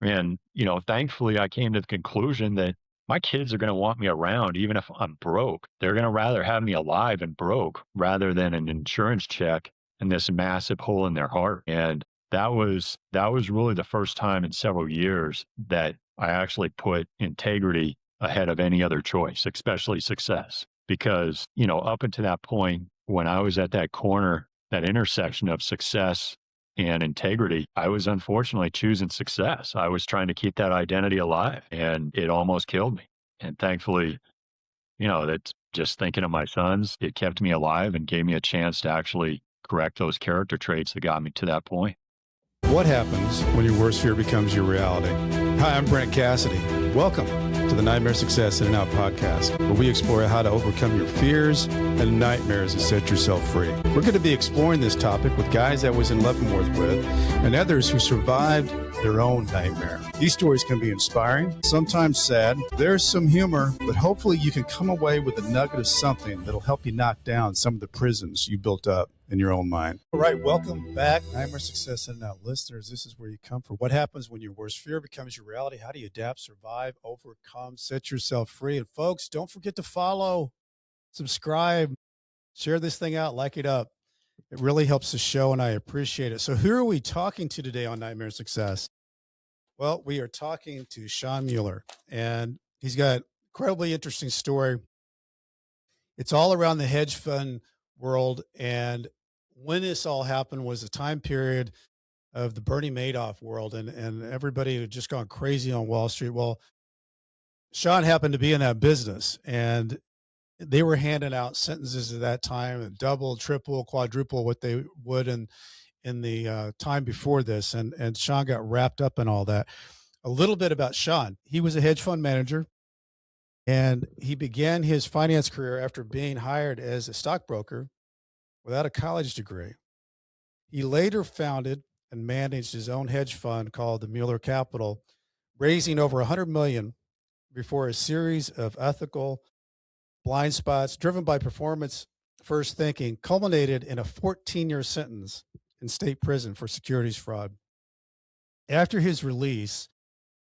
And, thankfully, I came to the conclusion that my kids are going to want me around even if I'm broke. They're going to rather have me alive and broke rather than an insurance check and this massive hole in their heart. And that was really the first time in several years that I actually put integrity ahead of any other choice, especially success. Because, up until that point, when I was at that corner, that intersection of success and integrity, I was unfortunately choosing success. I was trying to keep that identity alive and it almost killed me. And thankfully, that's just thinking of my sons, it kept me alive and gave me a chance to actually correct those character traits that got me to that point. What happens when your worst fear becomes your reality? Hi, I'm Brent Cassity. Welcome to the Nightmare Success In and Out podcast, where we explore how to overcome your fears and nightmares and set yourself free. We're going to be exploring this topic with guys I was in Leavenworth with and others who survived their own nightmare. These stories can be inspiring, sometimes sad. There's some humor, but hopefully you can come away with a nugget of something that'll help you knock down some of the prisons you built up in your own mind. All right, welcome back, Nightmare Success In and Out listeners. This is where you come for. What happens when your worst fear becomes your reality? How do you adapt, survive, overcome, set yourself free? And folks, don't forget to follow, subscribe, share this thing out, like it up. It really helps the show, and I appreciate it. So who are we talking to today on Nightmare Success? Well, we are talking to Sean Mueller, and he's got an incredibly interesting story. It's all around the hedge fund world, and when this all happened was a time period of the Bernie Madoff world, and everybody had just gone crazy on Wall Street. Well, Sean happened to be in that business, and they were handing out sentences at that time, and double, triple, quadruple what they would in the time before this. And Sean got wrapped up in all that. A little bit about Sean. He was a hedge fund manager, and he began his finance career after being hired as a stockbroker without a college degree. He later founded and managed his own hedge fund called the Mueller Capital, raising over 100 million before a series of ethical blind spots driven by performance first thinking culminated in a 14-year sentence in state prison for securities fraud. After his release,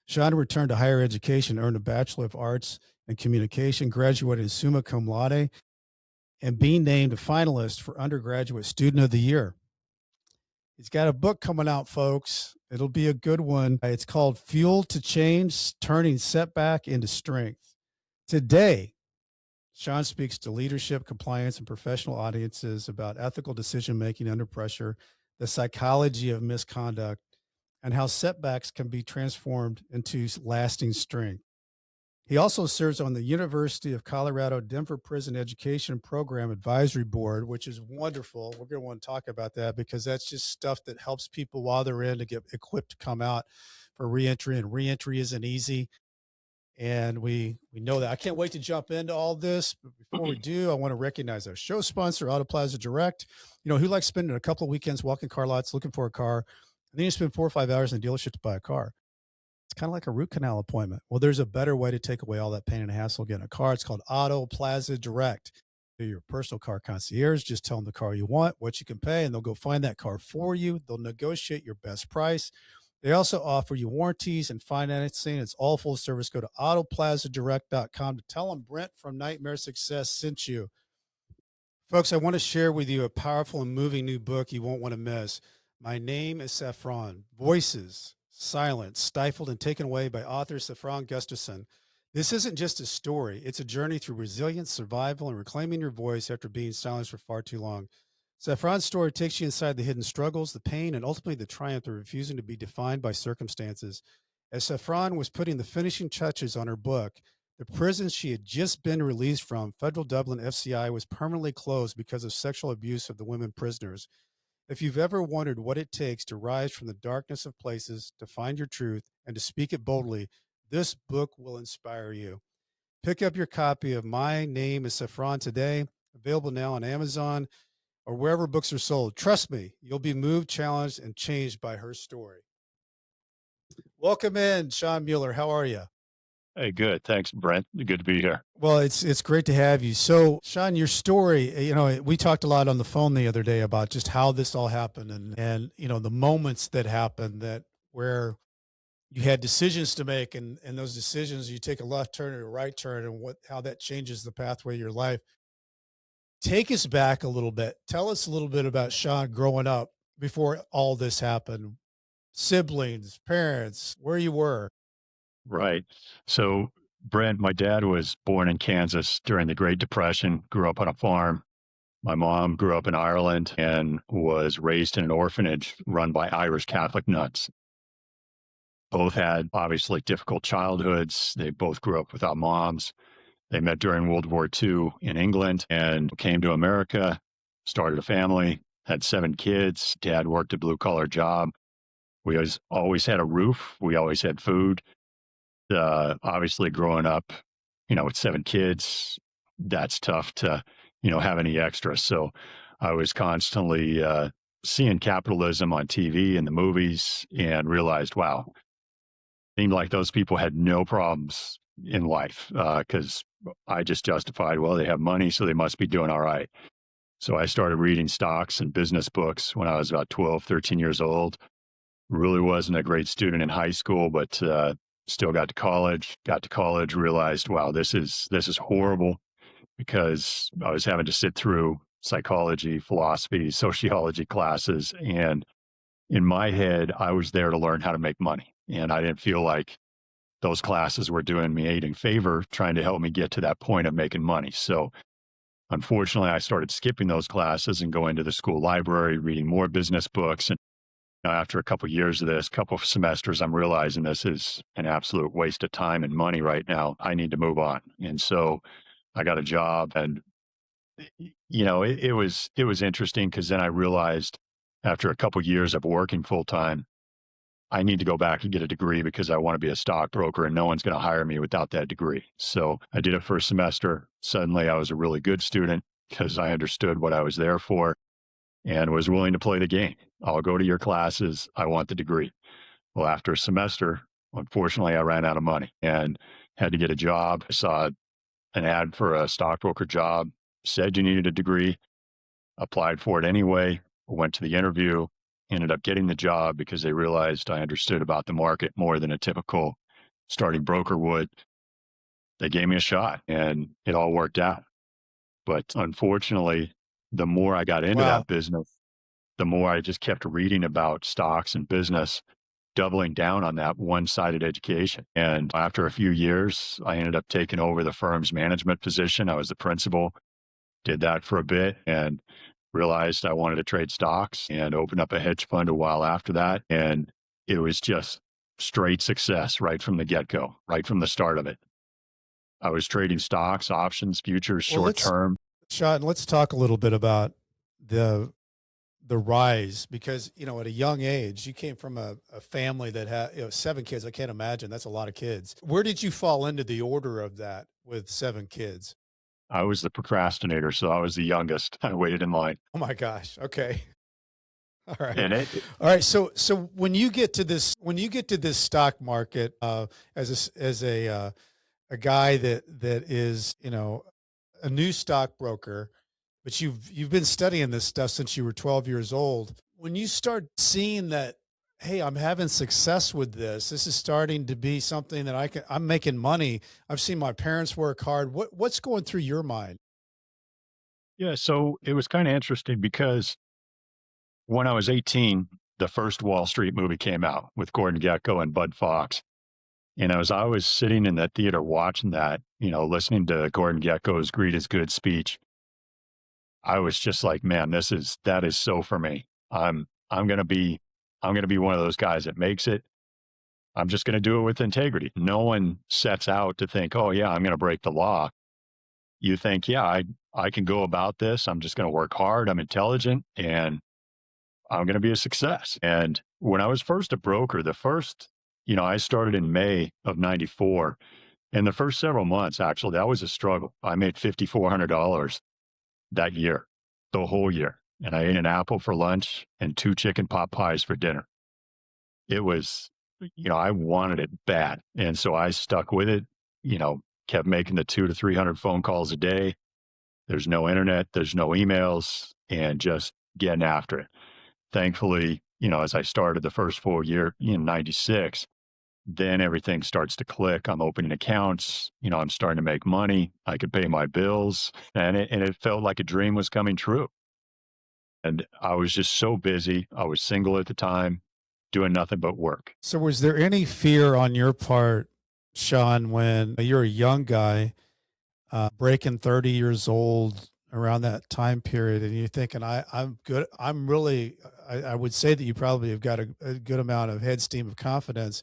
Sean returned to higher education, earned a Bachelor of Arts in Communication, graduated summa cum laude, and being named a finalist for Undergraduate Student of the Year. He's got a book coming out, folks. It'll be a good one. It's called Fuel to Change, Turning Setback into Strength. Today, Sean speaks to leadership, compliance, and professional audiences about ethical decision-making under pressure, the psychology of misconduct, and how setbacks can be transformed into lasting strength. He also serves on the University of Colorado Denver Prison Education Program Advisory Board, which is wonderful. We're going to want to talk about that because that's just stuff that helps people while they're in to get equipped to come out for reentry, and reentry isn't easy. And we know that. I can't wait to jump into all this. But before we do, I want to recognize our show sponsor, Auto Plaza Direct. Who likes spending a couple of weekends walking car lots looking for a car, and then you spend 4 or 5 hours in the dealership to buy a car? It's kind of like a root canal appointment. Well, there's a better way to take away all that pain and hassle getting a car. It's called Auto Plaza Direct. They're your personal car concierge. Just tell them the car you want, what you can pay, and they'll go find that car for you. They'll negotiate your best price. They also offer you warranties and financing. It's all full service. Go to autoplazadirect.com to tell them Brent from Nightmare Success sent you. Folks, I want to share with you a powerful and moving new book you won't want to miss. My Name is Saffron. Voices, silenced, stifled, and taken away by author Saffron Gustafson. This isn't just a story. It's a journey through resilience, survival, and reclaiming your voice after being silenced for far too long. Saffron's story takes you inside the hidden struggles, the pain, and ultimately the triumph of refusing to be defined by circumstances. As Saffron was putting the finishing touches on her book, the prison she had just been released from, Federal Dublin FCI, was permanently closed because of sexual abuse of the women prisoners. If you've ever wondered what it takes to rise from the darkness of places, to find your truth, and to speak it boldly, this book will inspire you. Pick up your copy of My Name is Saffron today, available now on Amazon or wherever books are sold. Trust me, you'll be moved, challenged, and changed by her story. Welcome in, Sean Mueller. How are you? Hey, good. Thanks, Brent. Good to be here. Well, it's great to have you. So, Sean, your story, we talked a lot on the phone the other day about just how this all happened and the moments that happened that where you had decisions to make, and those decisions, you take a left turn or a right turn, and how that changes the pathway of your life. Take us back a little bit. Tell us a little bit about Sean growing up before all this happened. Siblings, parents, where you were. Right. So, Brent, my dad was born in Kansas during the Great Depression, grew up on a farm. My mom grew up in Ireland and was raised in an orphanage run by Irish Catholic nuns. Both had obviously difficult childhoods. They both grew up without moms. They met during World War II in England and came to America, started a family, had 7 kids. Dad worked a blue collar job. We always had a roof. We always had food. Obviously, growing up, with 7 kids, that's tough to, have any extra. So I was constantly seeing capitalism on TV and the movies and realized, wow, seemed like those people had no problems in life because I just justified, well, they have money, so they must be doing all right. So I started reading stocks and business books when I was about 12, 13 years old. Really wasn't a great student in high school, but still got to college. Got to college, realized, wow, this is horrible because I was having to sit through psychology, philosophy, sociology classes, and in my head, I was there to learn how to make money, and I didn't feel like those classes were doing me aiding favor, trying to help me get to that point of making money. So unfortunately, I started skipping those classes and going to the school library, reading more business books. And after a couple of years of this, couple of semesters, I'm realizing this is an absolute waste of time and money right now. I need to move on. And so I got a job, and it was interesting because then I realized after a couple of years of working full time, I need to go back and get a degree because I want to be a stockbroker and no one's going to hire me without that degree. So I did it for a semester. Suddenly I was a really good student because I understood what I was there for and was willing to play the game. I'll go to your classes. I want the degree. Well, after a semester, unfortunately, I ran out of money and had to get a job. I saw an ad for a stockbroker job, said you needed a degree, applied for it anyway, went to the interview, ended up getting the job because they realized I understood about the market more than a typical starting broker would. They gave me a shot and it all worked out. But unfortunately, the more I got into Wow. that business, the more I just kept reading about stocks and business, doubling down on that one-sided education. And after a few years, I ended up taking over the firm's management position. I was the principal, did that for a bit and realized I wanted to trade stocks and opened up a hedge fund a while after that. And it was just straight success right from the get-go, right from the start of it. I was trading stocks, options, futures, Well, short term. Sean, let's talk a little bit about the rise, because at a young age you came from a family that had 7 kids. I can't imagine, that's a lot of kids. Where did you fall into the order of that with 7 kids? I was the procrastinator, so I was the youngest. I waited in line. Oh my gosh. Okay. All right. And All right. So when you get to this stock market, as a guy that is, a new stockbroker, but you've been studying this stuff since you were 12 years old. When you start seeing that, hey, I'm having success with this. This is starting to be something that I'm making money. I've seen my parents work hard. What's going through your mind? yeah, so it was kind of interesting because when I was 18, the first Wall Street movie came out with Gordon Gekko and Bud Fox. And as I was sitting in that theater watching that, listening to Gordon Gekko's Greed is Good speech, I was just like, man, that is so for me. I'm gonna be one of those guys that makes it. I'm just gonna do it with integrity. No one sets out to think, oh yeah, I'm gonna break the law. You think, yeah, I can go about this. I'm just gonna work hard. I'm intelligent and I'm gonna be a success. And when I was first a broker, I started in May of '94. And the first several months, actually, that was a struggle. I made $5,400 that year, the whole year. And I ate an apple for lunch and 2 chicken pot pies for dinner. It was, I wanted it bad. And so I stuck with it, kept making the 2 to 300 phone calls a day. There's no internet, there's no emails, and just getting after it. Thankfully, as I started the first full year in '96, then everything starts to click. I'm opening accounts, I'm starting to make money. I could pay my bills, and it felt like a dream was coming true. And I was just so busy. I was single at the time, doing nothing but work. So, was there any fear on your part, Sean, when you're a young guy, breaking 30 years old around that time period, and you're thinking, I'm good. I'm really, I would say that you probably have got a good amount of head steam of confidence.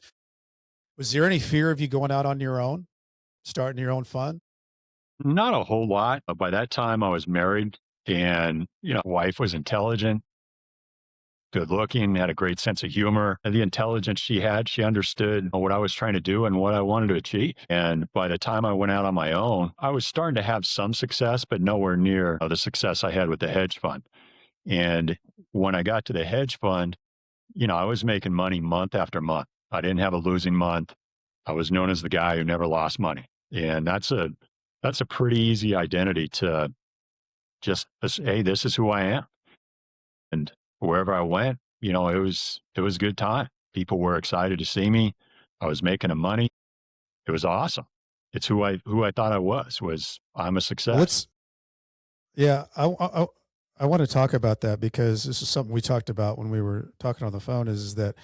Was there any fear of you going out on your own, starting your own fund? Not a whole lot. But by that time, I was married, and wife was intelligent, good looking, had a great sense of humor. And the intelligence she had, she understood what I was trying to do and what I wanted to achieve. And by the time I went out on my own, I was starting to have some success, but nowhere near the success I had with the hedge fund. And when I got to the hedge fund, I was making money month after month. I didn't have a losing month. I was known as the guy who never lost money. And that's a pretty easy identity to just hey, this is who I am. And wherever I went, it was a good time. People were excited to see me. I was making a money. It was awesome. It's who I thought I was I'm a Well, success. let's, yeah, I want to talk about that because this is something we talked about when we were talking on the phone is that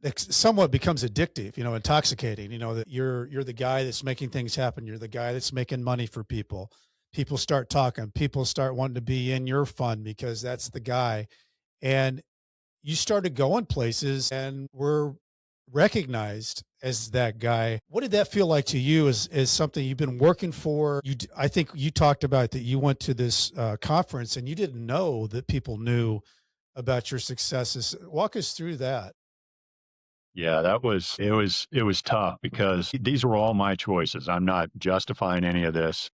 it somewhat becomes addictive, intoxicating, that you're the guy that's making things happen. You're the guy that's making money for people. People start talking, people start wanting to be in your fund because that's the guy. And you started going places and were recognized as that guy. What did that feel like to you as something you've been working for? I think you talked about that you went to this conference and you didn't know that people knew about your successes. Walk us through that. Yeah, it was tough because these were all my choices. I'm not justifying any of this.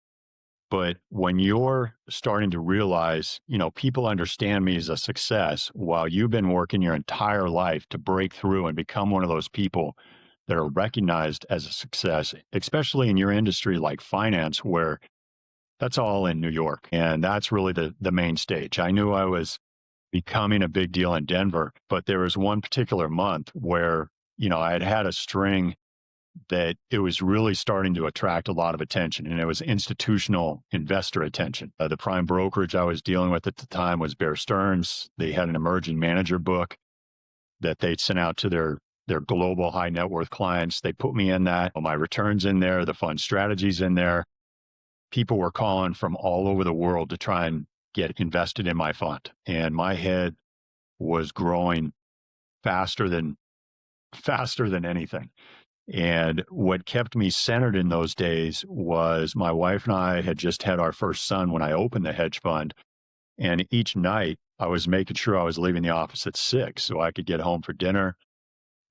But when you're starting to realize, people understand me as a success while you've been working your entire life to break through and become one of those people that are recognized as a success, especially in your industry like finance, where that's all in New York. And that's really the main stage. I knew I was becoming a big deal in Denver, but there was one particular month where, I had had a string that it was really starting to attract a lot of attention, and it was institutional investor attention. The prime brokerage I was dealing with at the time was Bear Stearns. They had an emerging manager book that they'd sent out to their global high net worth clients. They put me in that, my returns in there, the fund strategies in there. People were calling from all over the world to try and get invested in my fund, and my head was growing faster than anything. And what kept me centered in those days was my wife and I had just had our first son when I opened the hedge fund. And each night I was making sure I was leaving the office at 6 so I could get home for dinner,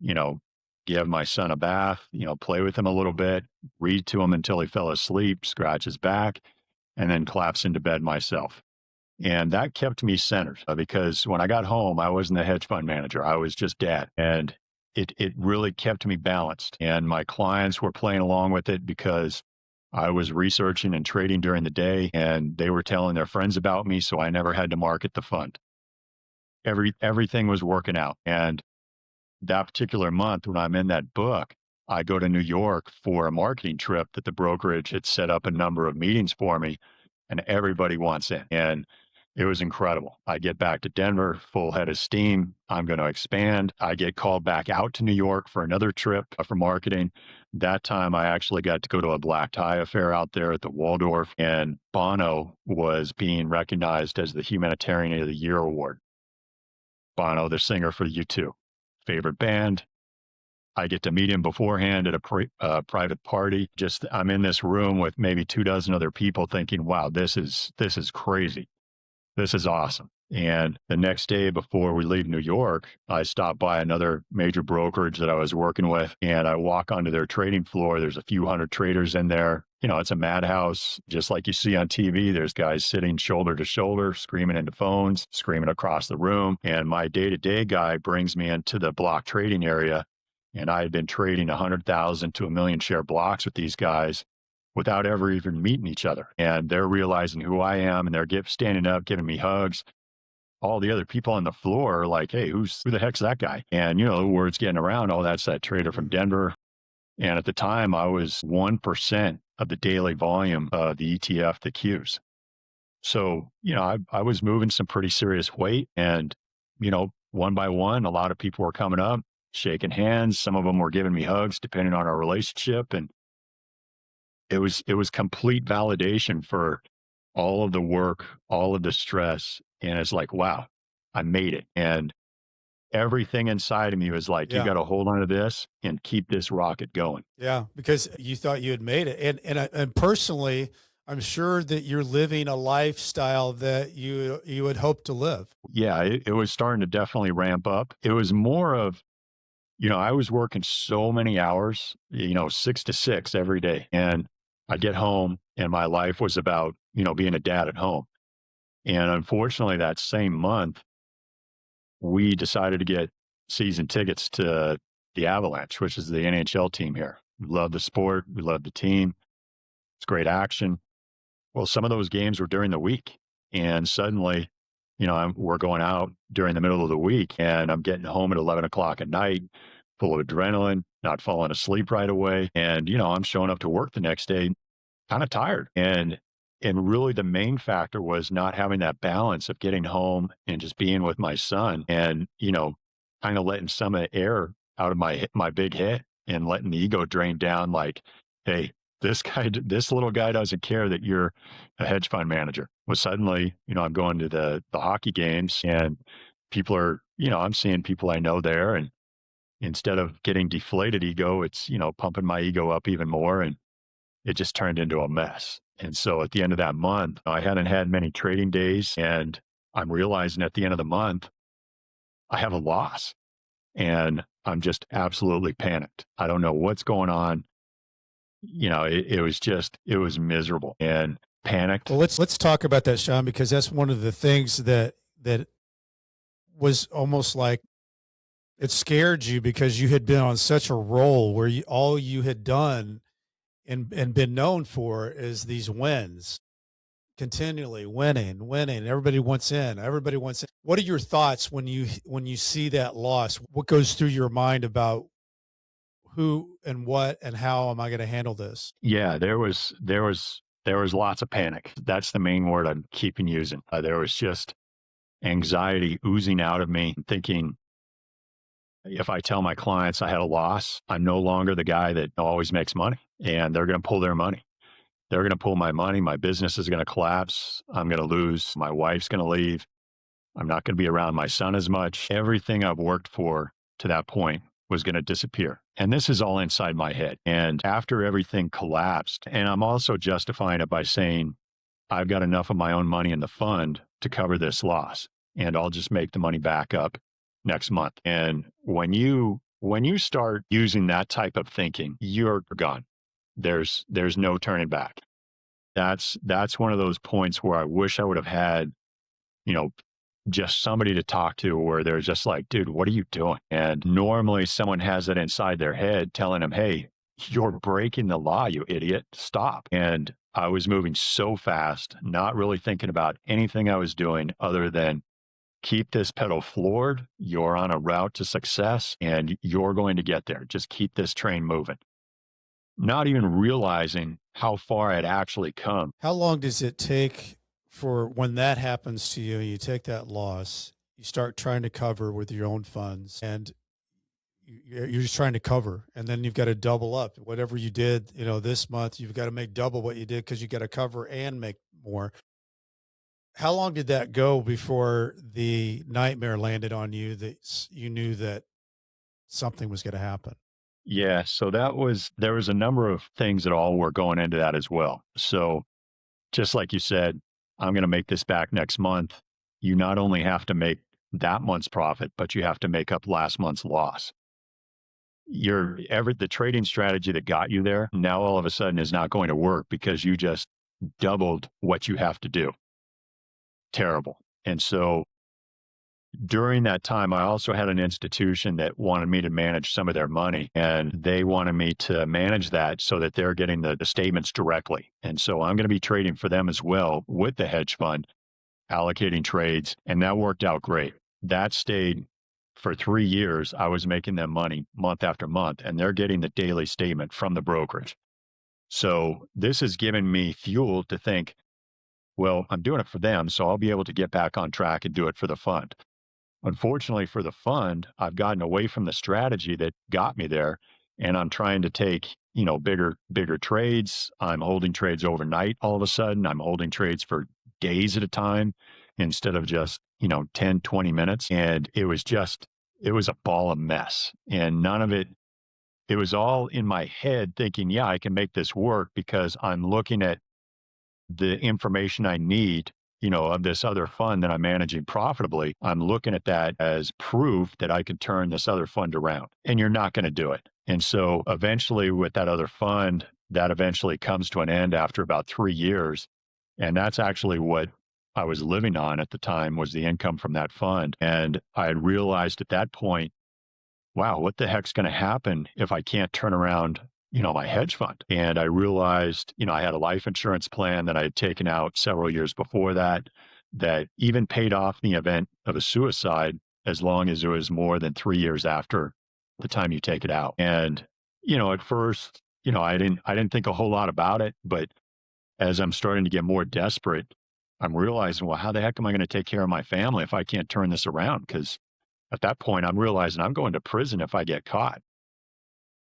you know, give my son a bath, play with him a little bit, read to him until he fell asleep, scratch his back, and then collapse into bed myself. And that kept me centered because when I got home, I wasn't the hedge fund manager. I was just dad. And it really kept me balanced. And my clients were playing along with it because I was researching and trading during the day and they were telling their friends about me. So I never had to market the fund. Everything was working out. And that particular month when I'm in that book, I go to New York for a marketing trip that the brokerage had set up a number of meetings for me and everybody wants in. And it was incredible. I get back to Denver, full head of steam. I'm going to expand. I get called back out to New York for another trip for marketing. That time I actually got to go to a black tie affair out there at the Waldorf, and Bono was being recognized as the Humanitarian of the Year award. Bono, the singer for U2, favorite band. I get to meet him beforehand at a private party. Just I'm in this room with maybe 24 other people thinking, wow, this is crazy. This is awesome. And the next day before we leave New York, I stop by another major brokerage that I was working with and I walk onto their trading floor. There's a few hundred traders in there. It's a madhouse, just like you see on TV. There's guys sitting shoulder to shoulder, screaming into phones, screaming across the room. And my day-to-day guy brings me into the block trading area. And I had been trading 100,000 to 1 million share blocks with these guys without ever even meeting each other. And they're realizing who I am and they're standing up, giving me hugs. all the other people on the floor are like, hey, who the heck's that guy? And, the word's getting around, oh, that's that trader from Mhm. Denver. And at the time, I was 1% of the daily volume of the ETF, the Qs. So, I was moving some pretty serious weight. And, one by one, a lot of people were coming up, shaking hands. Some of them were giving me hugs, depending on our relationship. And it was complete validation for all of the work, all of the stress. And it's like, wow, I made it. And everything inside of me was like, you Yeah. got to hold on to this and keep this rocket going. Yeah, because you thought you had made it, and personally, I'm sure that you're living a lifestyle that you had hoped to live. Yeah, it was starting to definitely ramp up. It was more of, I was working so many hours, 6 to 6 every day. And I'd get home and my life was about, being a dad at home. And unfortunately, that same month, we decided to get season tickets to the Avalanche, which is the NHL team here. We love the sport. We love the team. It's great action. Well, some of those games were during the week. And suddenly, we're going out during the middle of the week and I'm getting home at 11 o'clock at night, full of adrenaline, not falling asleep right away. And, I'm showing up to work the next day kind of tired. And really the main factor was not having that balance of getting home and just being with my son and, kind of letting some of the air out of my big head and letting the ego drain down like, hey, this little guy doesn't care that you're a hedge fund manager. Well, suddenly, I'm going to the hockey games and people are, I'm seeing people I know there. And instead of getting deflated ego, it's, pumping my ego up even more. And it just turned into a mess. And so at the end of that month, I hadn't had many trading days. And I'm realizing at the end of the month, I have a loss and I'm just absolutely panicked. I don't know what's going on. It was miserable and panicked. Well, let's talk about that, Sean, because that's one of the things that was almost like it scared you because you had been on such a roll where all you had done and been known for is these wins, continually winning, winning. Everybody wants in. Everybody wants in. What are your thoughts when you see that loss? What goes through your mind about who and what and how am I going to handle this? Yeah, there was lots of panic. That's the main word I'm keeping using. There was just anxiety oozing out of me, thinking, if I tell my clients I had a loss, I'm no longer the guy that always makes money and they're going to pull their money. They're going to pull my money. My business is going to collapse. I'm going to lose. My wife's going to leave. I'm not going to be around my son as much. Everything I've worked for to that point was going to disappear. And this is all inside my head. And after everything collapsed, and I'm also justifying it by saying, I've got enough of my own money in the fund to cover this loss, and I'll just make the money back up next month. And when you start using that type of thinking, you're gone. There's no turning back. That's one of those points where I wish I would have had, you know, just somebody to talk to where they're just like, dude, what are you doing? And normally someone has it inside their head telling them, hey, you're breaking the law, you idiot. Stop. And I was moving so fast, not really thinking about anything I was doing other than keep this pedal floored. You're on a route to success and you're going to get there. Just keep this train moving. Not even realizing how far I'd actually come. How long does it take for when that happens to you? You take that loss, you start trying to cover with your own funds, and you're just trying to cover, and then you've got to double up. Whatever you did, this month, you've got to make double what you did because you got to cover and make more. How long did that go before the nightmare landed on you that you knew that something was going to happen? Yeah, so there was a number of things that all were going into that as well. So just like you said, I'm going to make this back next month. You not only have to make that month's profit, but you have to make up last month's loss. The trading strategy that got you there now all of a sudden is not going to work because you just doubled what you have to do. Terrible. And so during that time, I also had an institution that wanted me to manage some of their money, and they wanted me to manage that so that they're getting the statements directly. And so I'm going to be trading for them as well with the hedge fund. allocating trades, and that worked out great. That stayed for 3 years. I was making them money month after month, and they're getting the daily statement from the brokerage. So this has given me fuel to think, well, I'm doing it for them, so I'll be able to get back on track and do it for the fund. Unfortunately for the fund, I've gotten away from the strategy that got me there, and I'm trying to take, bigger trades. I'm holding trades overnight all of a sudden. I'm holding trades for days at a time instead of just, 10, 20 minutes. And it was a ball of mess. And none of it was all in my head thinking, yeah, I can make this work because I'm looking at the information I need, of this other fund that I'm managing profitably. I'm looking at that as proof that I can turn this other fund around, and you're not going to do it. And so eventually with that other fund, that eventually comes to an end after about 3 years. And that's actually what I was living on at the time, was the income from that fund. And I had realized at that point, wow, what the heck's going to happen if I can't turn around, my hedge fund? And I realized, I had a life insurance plan that I had taken out several years before that, that even paid off in the event of a suicide, as long as it was more than 3 years after the time you take it out. And, at first, I didn't think a whole lot about it, but as I'm starting to get more desperate, I'm realizing, well, how the heck am I going to take care of my family if I can't turn this around? Because at that point, I'm realizing I'm going to prison if I get caught.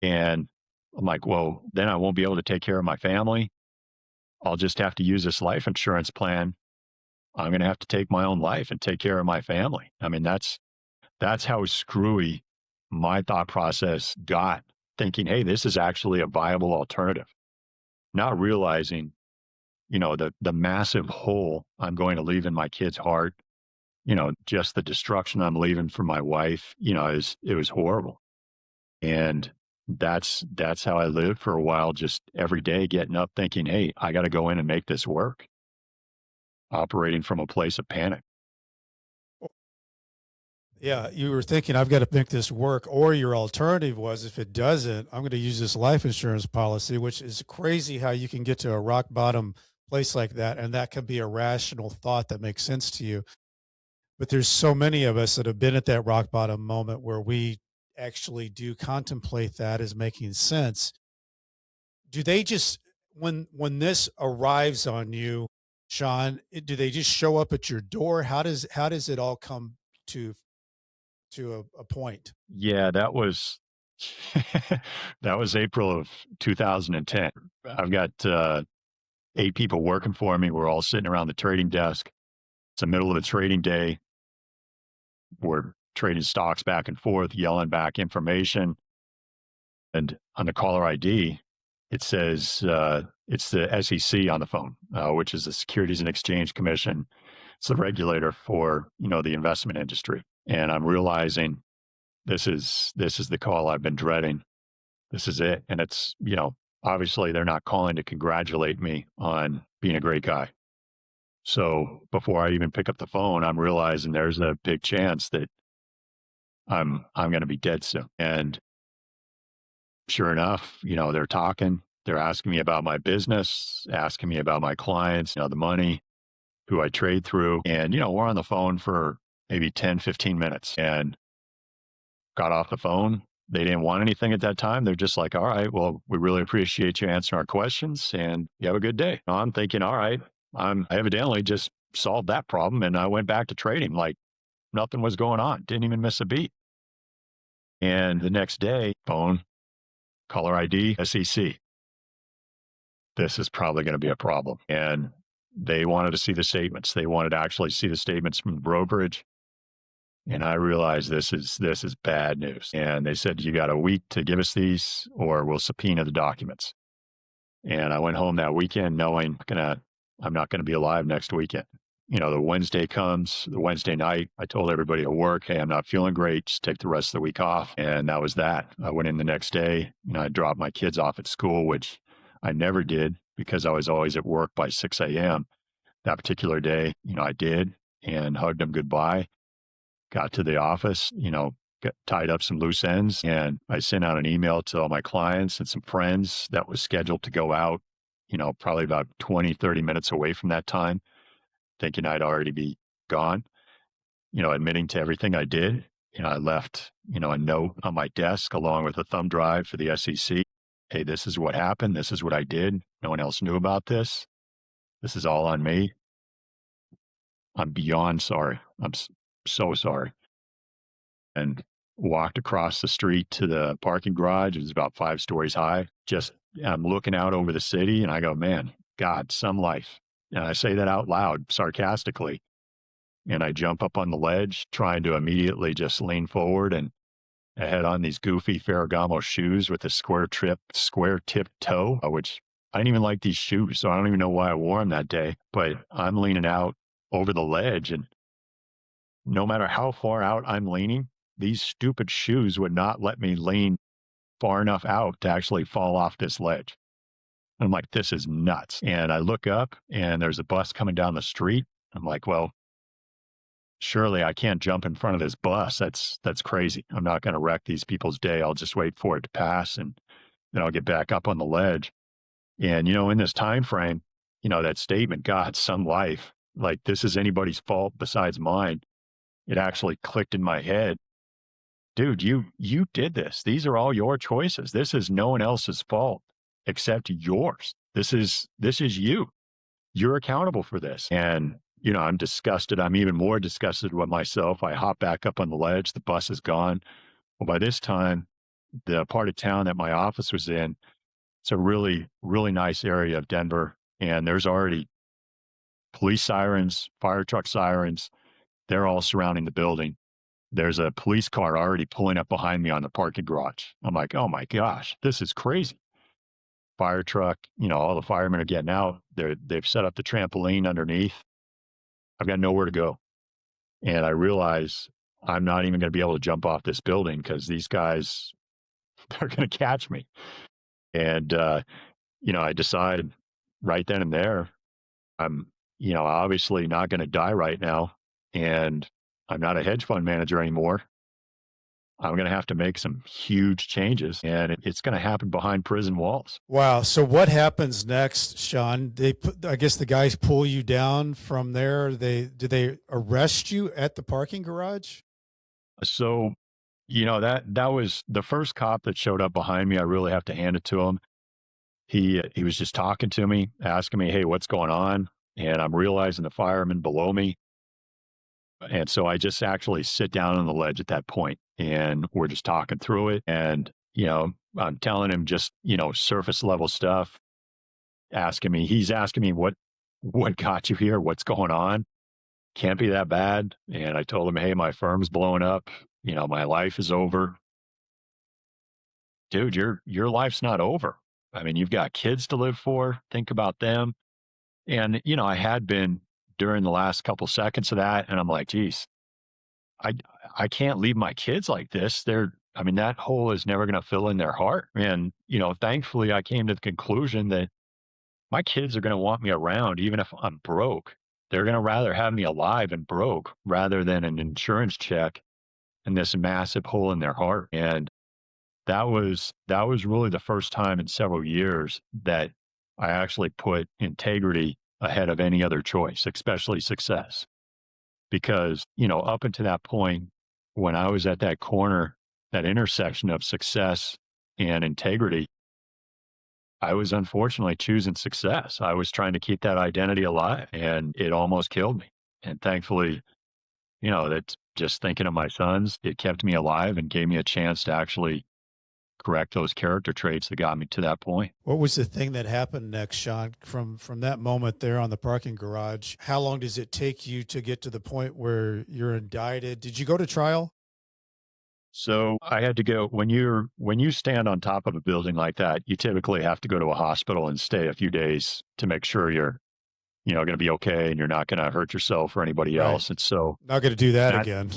And I'm like, well, then I won't be able to take care of my family. I'll just have to use this life insurance plan. I'm going to have to take my own life and take care of my family. I mean, that's how screwy my thought process got, thinking, hey, this is actually a viable alternative. Not realizing, the massive hole I'm going to leave in my kid's heart, just the destruction I'm leaving for my wife, it was horrible. And that's how I lived for a while, just every day getting up thinking, hey, I got to go in and make this work, operating from a place of panic. Yeah, you were thinking, I've got to make this work, or your alternative was, if it doesn't, I'm going to use this life insurance policy, which is crazy how you can get to a rock bottom place like that. And that can be a rational thought that makes sense to you. But there's so many of us that have been at that rock bottom moment where we actually do contemplate that as making sense. Do they just, when this arrives on you, Sean, do they just show up at your door? How does it all come to a point? Yeah, that was that was April of 2010. I've got 8 people working for me. We're all sitting around the trading desk. It's the middle of the trading day. We're trading stocks back and forth, yelling back information. And on the caller ID, it says it's the SEC on the phone, which is the Securities and Exchange Commission. It's the regulator for, the investment industry. And I'm realizing this is the call I've been dreading. This is it. And it's, obviously they're not calling to congratulate me on being a great guy. So before I even pick up the phone, I'm realizing there's a big chance that I'm going to be dead soon. And sure enough, they're talking, they're asking me about my business, asking me about my clients, the money, who I trade through. And, we're on the phone for maybe 10, 15 minutes, and got off the phone. They didn't want anything at that time. They're just like, all right, well, we really appreciate you answering our questions, and you have a good day. I'm thinking, all right, I evidently just solved that problem. And I went back to trading like nothing was going on. Didn't even miss a beat. And the next day, phone, caller ID, SEC. This is probably going to be a problem. And they wanted to see the statements. They wanted to actually see the statements from the brokerage. And I realized this is bad news. And they said, you got a week to give us these, or we'll subpoena the documents. And I went home that weekend knowing I'm not going to be alive next weekend. The Wednesday comes, the Wednesday night, I told everybody at work, hey, I'm not feeling great. Just take the rest of the week off. And that was that. I went in the next day, I dropped my kids off at school, which I never did because I was always at work by 6 a.m. That particular day, I did, and hugged them goodbye. Got to the office, got tied up some loose ends, and I sent out an email to all my clients and some friends that was scheduled to go out, probably about 20, 30 minutes away from that time. thinking I'd already be gone, admitting to everything I did. I left, a note on my desk along with a thumb drive for the SEC. Hey, this is what happened. This is what I did. No one else knew about this. This is all on me. I'm beyond sorry. So sorry. And walked across the street to the parking garage. It was about 5 stories high. Just, I'm looking out over the city and I go, man, God, some life. And I say that out loud sarcastically. And I jump up on the ledge, trying to immediately just lean forward. And I had on these goofy Ferragamo shoes with a square tip toe, which I didn't even like these shoes. So I don't even know why I wore them that day. But I'm leaning out over the ledge, and no matter how far out I'm leaning, these stupid shoes would not let me lean far enough out to actually fall off this ledge. I'm like, this is nuts. And I look up and there's a bus coming down the street. I'm like, well, surely I can't jump in front of this bus. That's crazy. I'm not going to wreck these people's day. I'll just wait for it to pass and then I'll get back up on the ledge. And in this time frame, that statement, God, some life, like this is anybody's fault besides mine. It actually clicked in my head. Dude, you did this. These are all your choices. This is no one else's fault except yours. This is you. You're accountable for this. And I'm disgusted. I'm even more disgusted with myself. I hop back up on the ledge. The bus is gone. Well, by this time, the part of town that my office was in, it's a really, really nice area of Denver. And there's already police sirens, fire truck sirens. They're all surrounding the building. There's a police car already pulling up behind me on the parking garage. I'm like, oh my gosh, this is crazy. Fire truck, all the firemen are getting out. They've set up the trampoline underneath. I've got nowhere to go. And I realize I'm not even going to be able to jump off this building because these guys, they're going to catch me. And, I decide right then and there, I'm, obviously not going to die right now. And I'm not a hedge fund manager anymore. I'm going to have to make some huge changes, and it's going to happen behind prison walls. Wow. So what happens next, Sean? I guess the guys pull you down from there. Did they arrest you at the parking garage? So, that was the first cop that showed up behind me. I really have to hand it to him. He was just talking to me, asking me, hey, what's going on? And I'm realizing the firemen below me. And so I just actually sit down on the ledge at that point and we're just talking through it. And, I'm telling him just, surface level stuff, he's asking me what got you here? What's going on? Can't be that bad. And I told him, hey, my firm's blowing up. My life is over. Dude, your life's not over. I mean, you've got kids to live for. Think about them. And, I had been during the last couple seconds of that. And I'm like, geez, I can't leave my kids like this. That hole is never going to fill in their heart. And, thankfully I came to the conclusion that my kids are going to want me around, even if I'm broke. They're going to rather have me alive and broke rather than an insurance check and this massive hole in their heart. And that was really the first time in several years that I actually put integrity ahead of any other choice, especially success. Because, up until that point, when I was at that corner, that intersection of success and integrity, I was unfortunately choosing success. I was trying to keep that identity alive and it almost killed me. And thankfully, that's just thinking of my sons, it kept me alive and gave me a chance to actually correct those character traits that got me to that point. What was the thing that happened next, Sean, from that moment there on the parking garage? How long does it take you to get to the point where you're indicted? Did you go to trial? So I had to go when you stand on top of a building like that, you typically have to go to a hospital and stay a few days to make sure you're, going to be okay and you're not going to hurt yourself or anybody else. And so not going to do that again.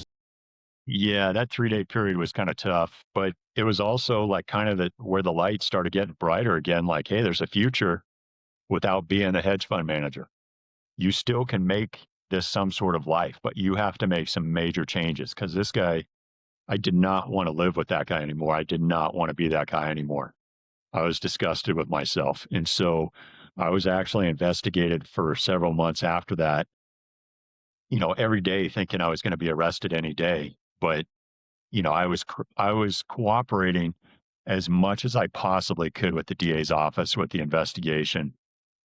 Yeah, that 3-day period was kind of tough, but it was also like kind of where the lights started getting brighter again. Like, hey, there's a future without being a hedge fund manager. You still can make this some sort of life, but you have to make some major changes because this guy, I did not want to live with that guy anymore. I did not want to be that guy anymore. I was disgusted with myself. And so I was actually investigated for several months after that. every day thinking I was going to be arrested any day. But, I was cooperating as much as I possibly could with the DA's office with the investigation.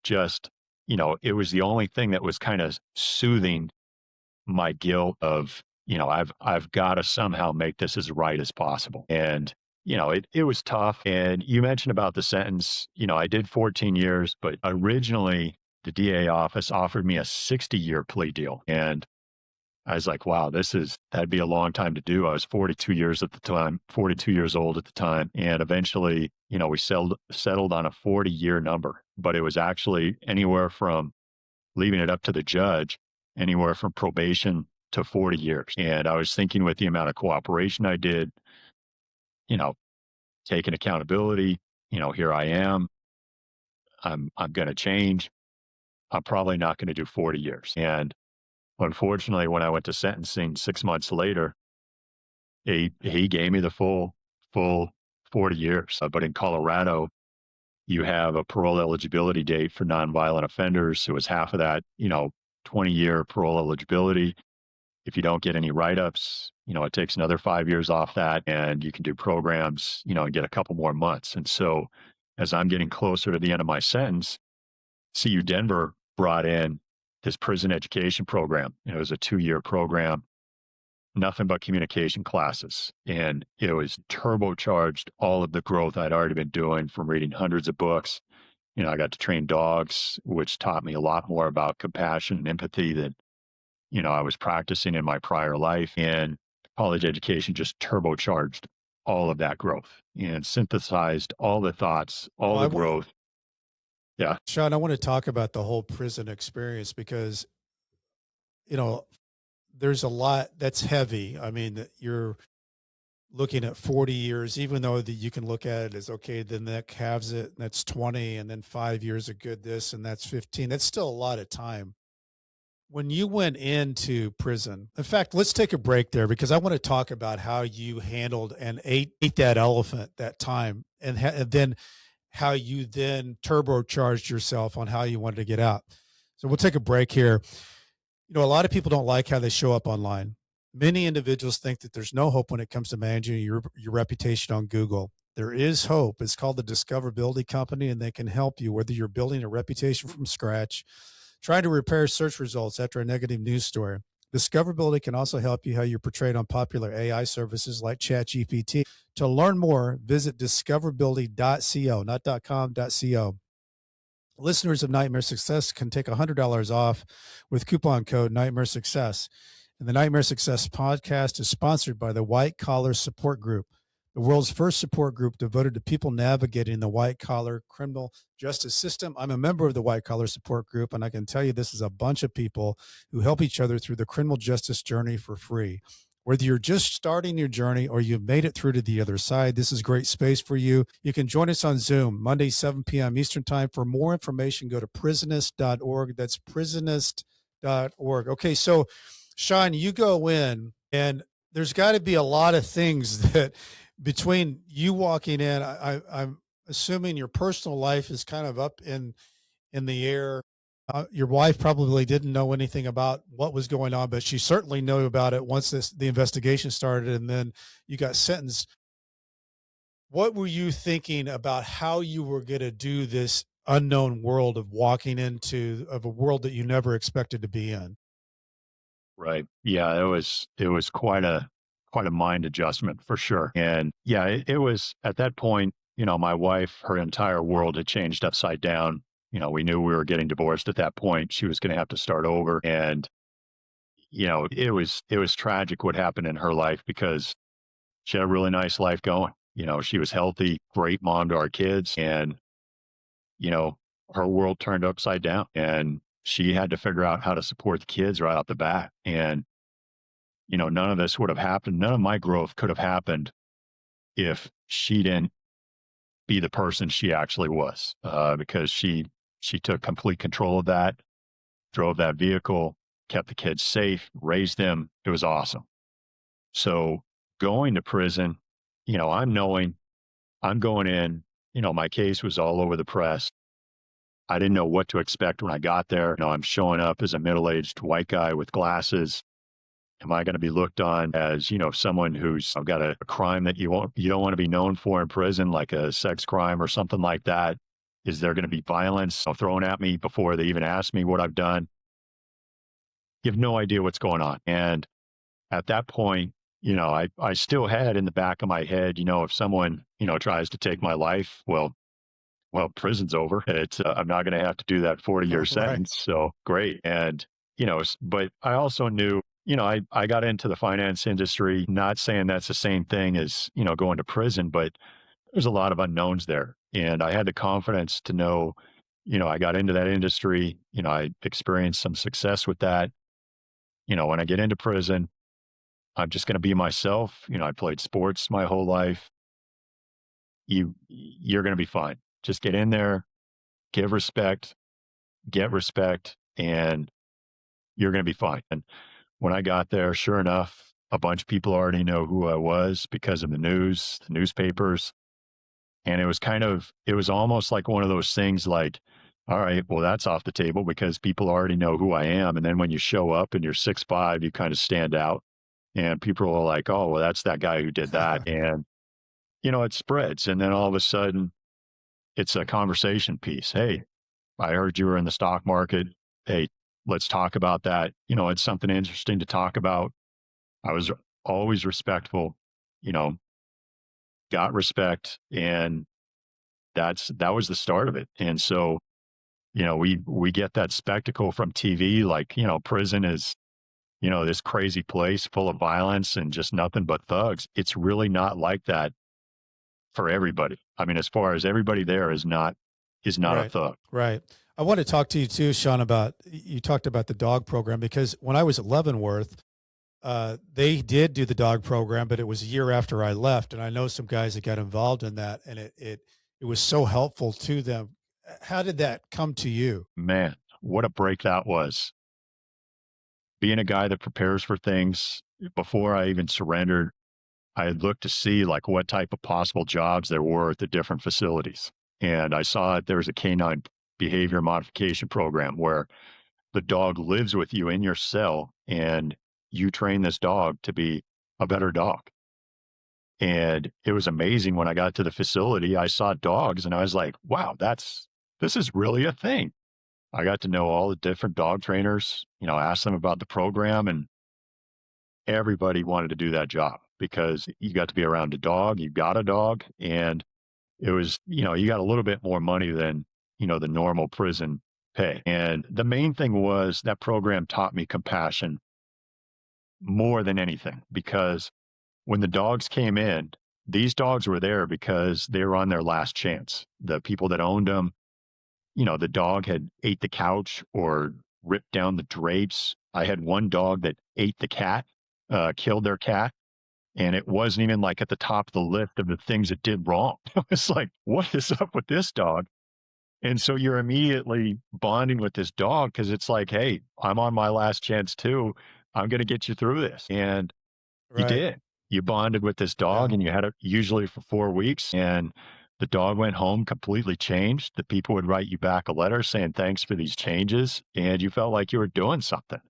Just, it was the only thing that was kind of soothing my guilt of, I've got to somehow make this as right as possible. And, it was tough. And you mentioned about the sentence, I did 14 years, but originally the DA office offered me a 60-year plea deal. And I was like, wow, that'd be a long time to do. I was 42 years at the time, 42 years old at the time. And eventually, we settled on a 40-year number, but it was actually anywhere from leaving it up to the judge, anywhere from probation to 40 years. And I was thinking with the amount of cooperation I did, you know, taking accountability, here I am, I'm going to change. I'm probably not going to do 40 years. And unfortunately, when I went to sentencing 6 months later, he gave me the full 40 years. But in Colorado, you have a parole eligibility date for nonviolent offenders. It was half of that, 20-year parole eligibility. If you don't get any write-ups, it takes another 5 years off that, and you can do programs, and get a couple more months. And so as I'm getting closer to the end of my sentence, CU Denver brought in this prison education program. It was a 2-year program, nothing but communication classes. And it was turbocharged all of the growth I'd already been doing from reading hundreds of books. I got to train dogs, which taught me a lot more about compassion and empathy than, I was practicing in my prior life. And college education just turbocharged all of that growth and synthesized all the thoughts, all Well, the growth. Yeah. Sean, I want to talk about the whole prison experience because, you know, there's a lot that's heavy. I mean, that you're looking at 40 years, even though that you can look at it as, okay, then that halves it, and that's 20, and then 5 years of good this, and that's 15. That's still a lot of time. When you went into prison, in fact, let's take a break there because I want to talk about how you handled and ate that elephant that time, and then how you then turbocharged yourself on how you wanted to get out. So we'll take a break here. A lot of people don't like how they show up online. Many individuals think that there's no hope when it comes to managing your reputation on Google. There is hope. It's called the Discoverability Company, and they can help you whether you're building a reputation from scratch, trying to repair search results after a negative news story. Discoverability can also help you how you're portrayed on popular AI services like ChatGPT. To learn more, visit discoverability.co, not .com.co. Listeners of Nightmare Success can take $100 off with coupon code Nightmare Success. And the Nightmare Success podcast is sponsored by the White Collar Support Group, the world's first support group devoted to people navigating the white collar criminal justice system. I'm a member of the White Collar Support Group, and I can tell you this is a bunch of people who help each other through the criminal justice journey for free. Whether you're just starting your journey or you've made it through to the other side, this is great space for you. You can join us on Zoom Monday, 7 p.m. Eastern Time. For more information, go to prisonist.org. That's prisonist.org. Okay, so Sean, you go in, and there's got to be a lot of things that between you walking in, I'm assuming your personal life is kind of up in the air. Your wife probably didn't know anything about what was going on, but she certainly knew about it once the investigation started, and then you got sentenced. What were you thinking about how you were going to do this unknown world of walking into of a world that you never expected to be in? Right. Yeah, it was quite a mind adjustment for sure. And yeah, it was at that point, my wife, her entire world had changed upside down. We knew we were getting divorced at that point. She was going to have to start over. And, it was tragic what happened in her life because she had a really nice life going. She was healthy, great mom to our kids, and, you know, her world turned upside down and she had to figure out how to support the kids right off the bat. And, none of this would have happened. None of my growth could have happened if she didn't be the person she actually was, because she took complete control of that, drove that vehicle, kept the kids safe, raised them. It was awesome. So going to prison, I'm going in, my case was all over the press. I didn't know what to expect when I got there. I'm showing up as a middle-aged white guy with glasses. Am I going to be looked on as, someone who's got a crime that you don't want to be known for in prison, like a sex crime or something like that? Is there going to be violence thrown at me before they even ask me what I've done? You have no idea what's going on. And at that point, I still had in the back of my head, if someone, tries to take my life, well, prison's over. I'm not going to have to do that 40-year Right. sentence. So great. And, but I also knew, I got into the finance industry, not saying that's the same thing as, going to prison, but there's a lot of unknowns there. And I had the confidence to know, I got into that industry, I experienced some success with that. When I get into prison, I'm just going to be myself. I played sports my whole life. You're going to be fine. Just get in there, give respect, get respect, and you're going to be fine. And when I got there, sure enough, a bunch of people already know who I was because of the news, the newspapers. And it was almost like one of those things like, all right, well, that's off the table because people already know who I am. And then when you show up and you're 6'5", you kind of stand out. And people are like, oh, well, that's that guy who did that. And, it spreads. And then all of a sudden, it's a conversation piece. Hey, I heard you were in the stock market. Hey, let's talk about that. It's something interesting to talk about. I was always respectful, you know, got respect, and that was the start of it. And so, we get that spectacle from TV, like, prison is, this crazy place full of violence and just nothing but thugs. It's really not like that for everybody. I mean, as far as everybody there is not a Right. thug. Right. I want to talk to you too, Sean, about you talked about the dog program because when I was at Leavenworth, they did do the dog program, but it was a year after I left, and I know some guys that got involved in that, and it was so helpful to them. How did that come to you? Man, what a break that was. Being a guy that prepares for things before I even surrendered, I had looked to see like what type of possible jobs there were at the different facilities. And I saw there was a canine behavior modification program where the dog lives with you in your cell and you train this dog to be a better dog. And it was amazing when I got to the facility, I saw dogs and I was like, wow, this is really a thing. I got to know all the different dog trainers, ask them about the program, and everybody wanted to do that job because you got to be around a dog, you got a dog, and it was, you got a little bit more money than, the normal prison pay. And the main thing was that program taught me compassion more than anything because when the dogs came in, these dogs were there because they were on their last chance. The people that owned them, the dog had ate the couch or ripped down the drapes. I had one dog that ate the cat, killed their cat. And it wasn't even like at the top of the list of the things it did wrong. It was like, what is up with this dog? And so you're immediately bonding with this dog because it's like, hey, I'm on my last chance too. I'm going to get you through this. And you Right. did. You bonded with this dog Yeah. and you had it usually for 4 weeks. And the dog went home completely changed. The people would write you back a letter saying, thanks for these changes. And you felt like you were doing something.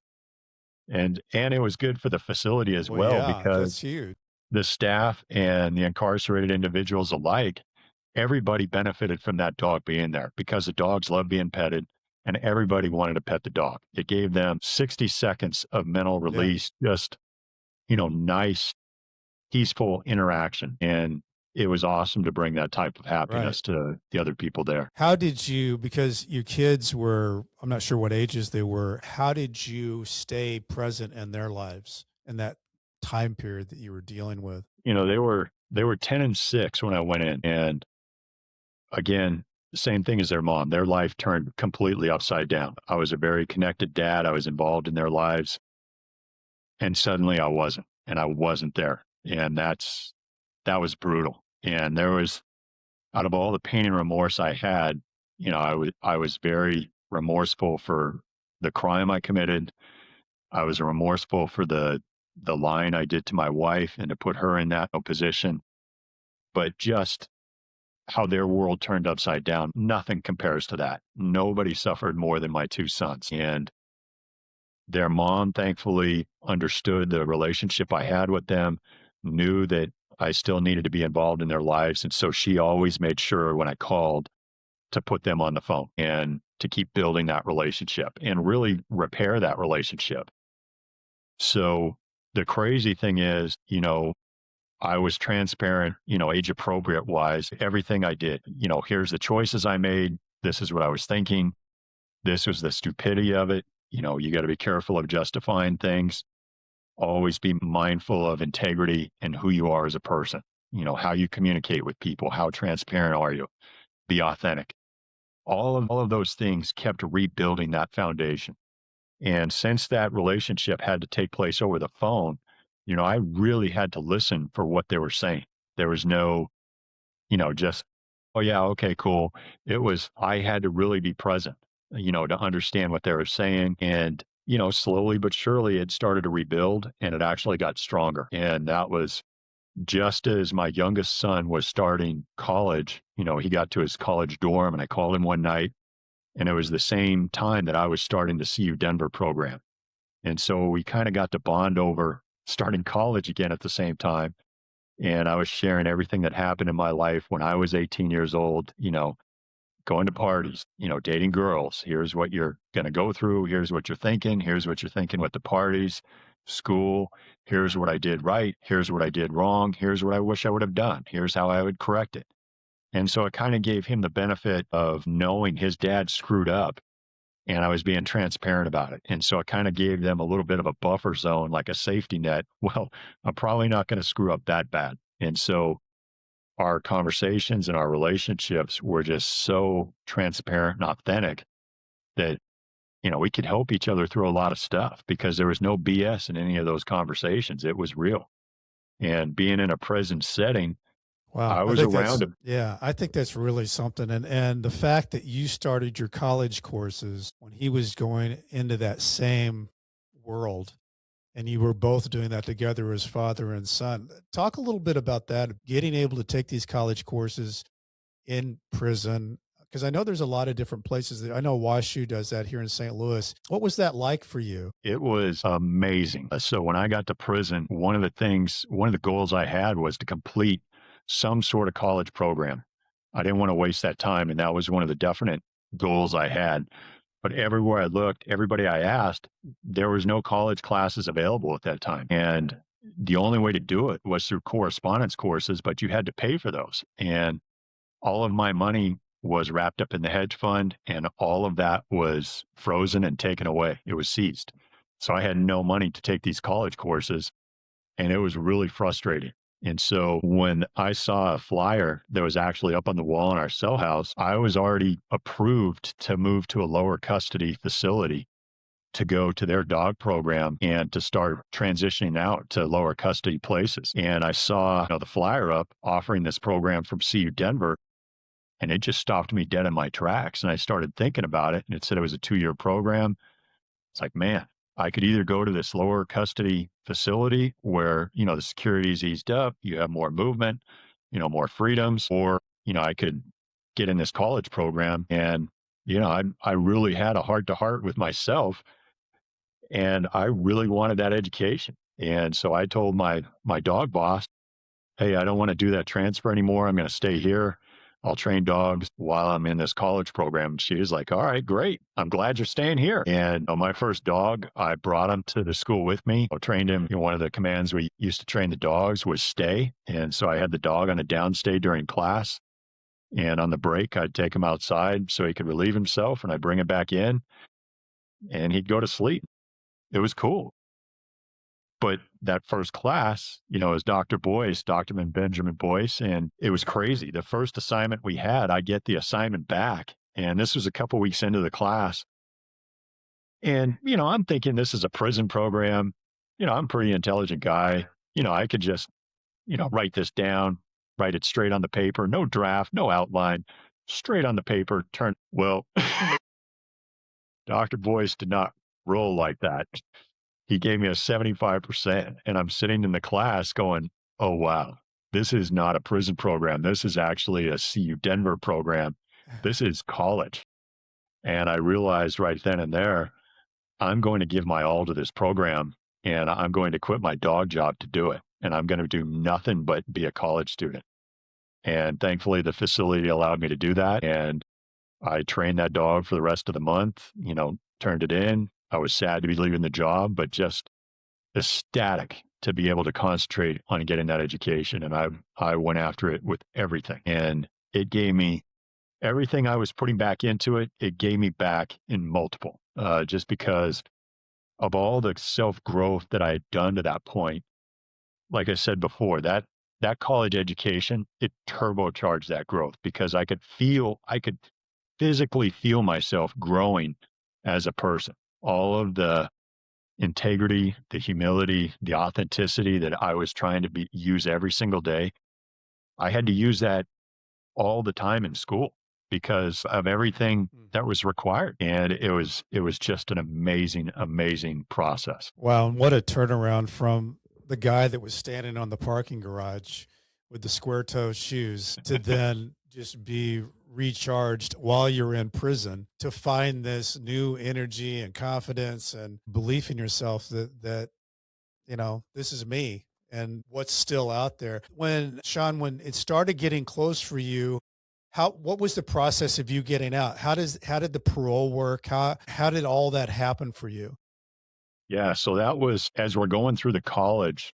And it was good for the facility as Well, well yeah, that's because huge. the staff and the incarcerated individuals alike, everybody benefited from that dog being there because the dogs love being petted and everybody wanted to pet the dog. It gave them 60 seconds of mental Yeah. release, just, nice, peaceful interaction. And it was awesome to bring that type of Right. happiness to the other people there. How did you, because your kids were, I'm not sure what ages they were, how did you stay present in their lives in that time period that you were dealing with? They were 10 and 6 when I went in. And again, same thing as their mom. Their life turned completely upside down. I was a very connected dad. I was involved in their lives. And suddenly I wasn't, and I wasn't there. And that was brutal. And there was, out of all the pain and remorse I had, I was very remorseful for the crime I committed. I was remorseful for the lying I did to my wife and to put her in that position. But just how their world turned upside down. Nothing compares to that. Nobody suffered more than my two sons. And their mom, thankfully, understood the relationship I had with them, knew that I still needed to be involved in their lives. And so she always made sure when I called to put them on the phone and to keep building that relationship and really repair that relationship. So the crazy thing is, I was transparent, age appropriate wise, everything I did. Here's the choices I made. This is what I was thinking. This was the stupidity of it. You got to be careful of justifying things. Always be mindful of integrity and who you are as a person. How you communicate with people. How transparent are you? Be authentic. All of those things kept rebuilding that foundation. And since that relationship had to take place over the phone, I really had to listen for what they were saying. There was no, just, oh, yeah, okay, cool. It was, I had to really be present, to understand what they were saying. And, slowly but surely it started to rebuild and it actually got stronger. And that was just as my youngest son was starting college. He got to his college dorm and I called him one night and it was the same time that I was starting the CU Denver program. And so we kind of got to bond over starting college again at the same time. And I was sharing everything that happened in my life when I was 18 years old, going to parties, dating girls. Here's what you're going to go through. Here's what you're thinking. Here's what you're thinking with the parties, school. Here's what I did right. Here's what I did wrong. Here's what I wish I would have done. Here's how I would correct it. And so it kind of gave him the benefit of knowing his dad screwed up and I was being transparent about it. And so it kind of gave them a little bit of a buffer zone, like a safety net. Well, I'm probably not going to screw up that bad. And so our conversations and our relationships were just so transparent and authentic that, we could help each other through a lot of stuff because there was no BS in any of those conversations. It was real. And being in a prison setting, Wow, I I was think around that's him. yeah, I think that's really something, and the fact that you started your college courses when he was going into that same world, and you were both doing that together as father and son. Talk a little bit about that, getting able to take these college courses in prison, because I know there's a lot of different places that I know WashU does that here in St. Louis. What was that like for you? It was amazing. So when I got to prison, one of the goals I had was to complete some sort of college program. I didn't want to waste that time. And that was one of the definite goals I had. But everywhere I looked, everybody I asked, there was no college classes available at that time. And the only way to do it was through correspondence courses, but you had to pay for those. And all of my money was wrapped up in the hedge fund and all of that was frozen and taken away. It was seized. So I had no money to take these college courses and it was really frustrating. And so when I saw a flyer that was actually up on the wall in our cell house, I was already approved to move to a lower custody facility to go to their dog program and to start transitioning out to lower custody places. And I saw the flyer up offering this program from CU Denver. And it just stopped me dead in my tracks. And I started thinking about it. And it said it was a 2-year program. It's like, man, I could either go to this lower custody facility where, the security is eased up, you have more movement, more freedoms, or, I could get in this college program. And, I really had a heart to heart with myself and I really wanted that education. And so I told my dog boss, hey, I don't want to do that transfer anymore. I'm going to stay here. I'll train dogs while I'm in this college program. She was like, all right, great. I'm glad you're staying here. And my first dog, I brought him to the school with me. I trained him. One of the commands we used to train the dogs was stay. And so I had the dog on a downstay during class. And on the break, I'd take him outside so he could relieve himself and I'd bring him back in and he'd go to sleep. It was cool. But that first class, is Dr. Boyce, Dr. Benjamin Boyce, and it was crazy. The first assignment we had, I get the assignment back, and this was a couple weeks into the class. And, I'm thinking this is a prison program. I'm a pretty intelligent guy. I could just, write this down, write it straight on the paper, no draft, no outline, straight on the paper, well, Dr. Boyce did not roll like that. He gave me a 75%, and I'm sitting in the class going, oh, wow, this is not a prison program. This is actually a CU Denver program. This is college. And I realized right then and there, I'm going to give my all to this program and I'm going to quit my dog job to do it. And I'm going to do nothing but be a college student. And thankfully, the facility allowed me to do that. And I trained that dog for the rest of the month, turned it in. I was sad to be leaving the job, but just ecstatic to be able to concentrate on getting that education. And I went after it with everything. And it gave me everything I was putting back into it. It gave me back in multiple, just because of all the self growth that I had done to that point. Like I said before, that college education, it turbocharged that growth because I could physically feel myself growing as a person. All of the integrity, the humility, the authenticity that I was trying to use every single day, I had to use that all the time in school because of everything that was required. And it was just an amazing, amazing process. Wow, and what a turnaround from the guy that was standing on the parking garage with the square toe shoes to then just be recharged while you're in prison to find this new energy and confidence and belief in yourself that this is me and what's still out there. When it started getting close for you, what was the process of you getting out? How did the parole work? How did all that happen for you? Yeah. So that was as we're going through the college,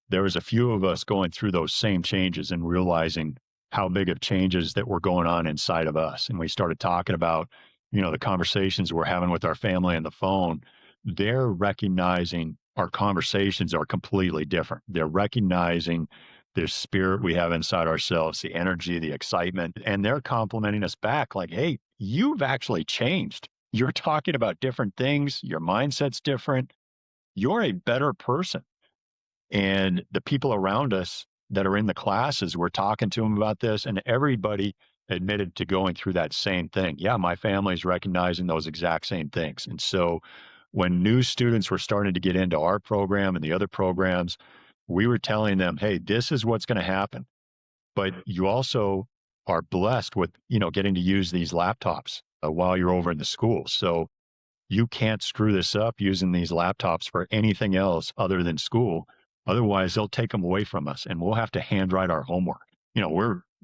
there was a few of us going through those same changes and realizing how big of changes that were going on inside of us. And we started talking about, the conversations we're having with our family on the phone. They're recognizing our conversations are completely different. They're recognizing the spirit we have inside ourselves, the energy, the excitement, and they're complimenting us back like, hey, you've actually changed. You're talking about different things. Your mindset's different. You're a better person. And the people around us that are in the classes, we're talking to them about this, and everybody admitted to going through that same thing. Yeah, my family's recognizing those exact same things. And so when new students were starting to get into our program and the other programs, we were telling them, hey, this is what's going to happen. But you also are blessed with, getting to use these laptops while you're over in the school. So you can't screw this up using these laptops for anything else other than school. Otherwise, they'll take them away from us and we'll have to handwrite our homework.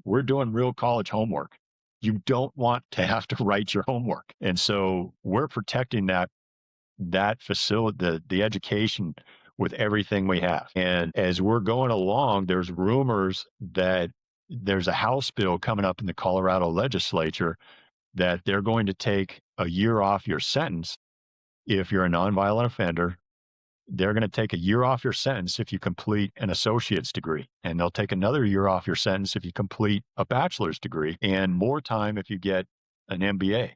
We're doing real college homework. You don't want to have to write your homework. And so we're protecting that facility, the education with everything we have. And as we're going along, there's rumors that there's a House bill coming up in the Colorado legislature that they're going to take a year off your sentence if you're a nonviolent offender. They're going to take a year off your sentence if you complete an associate's degree, and they'll take another year off your sentence if you complete a bachelor's degree, and more time if you get an MBA.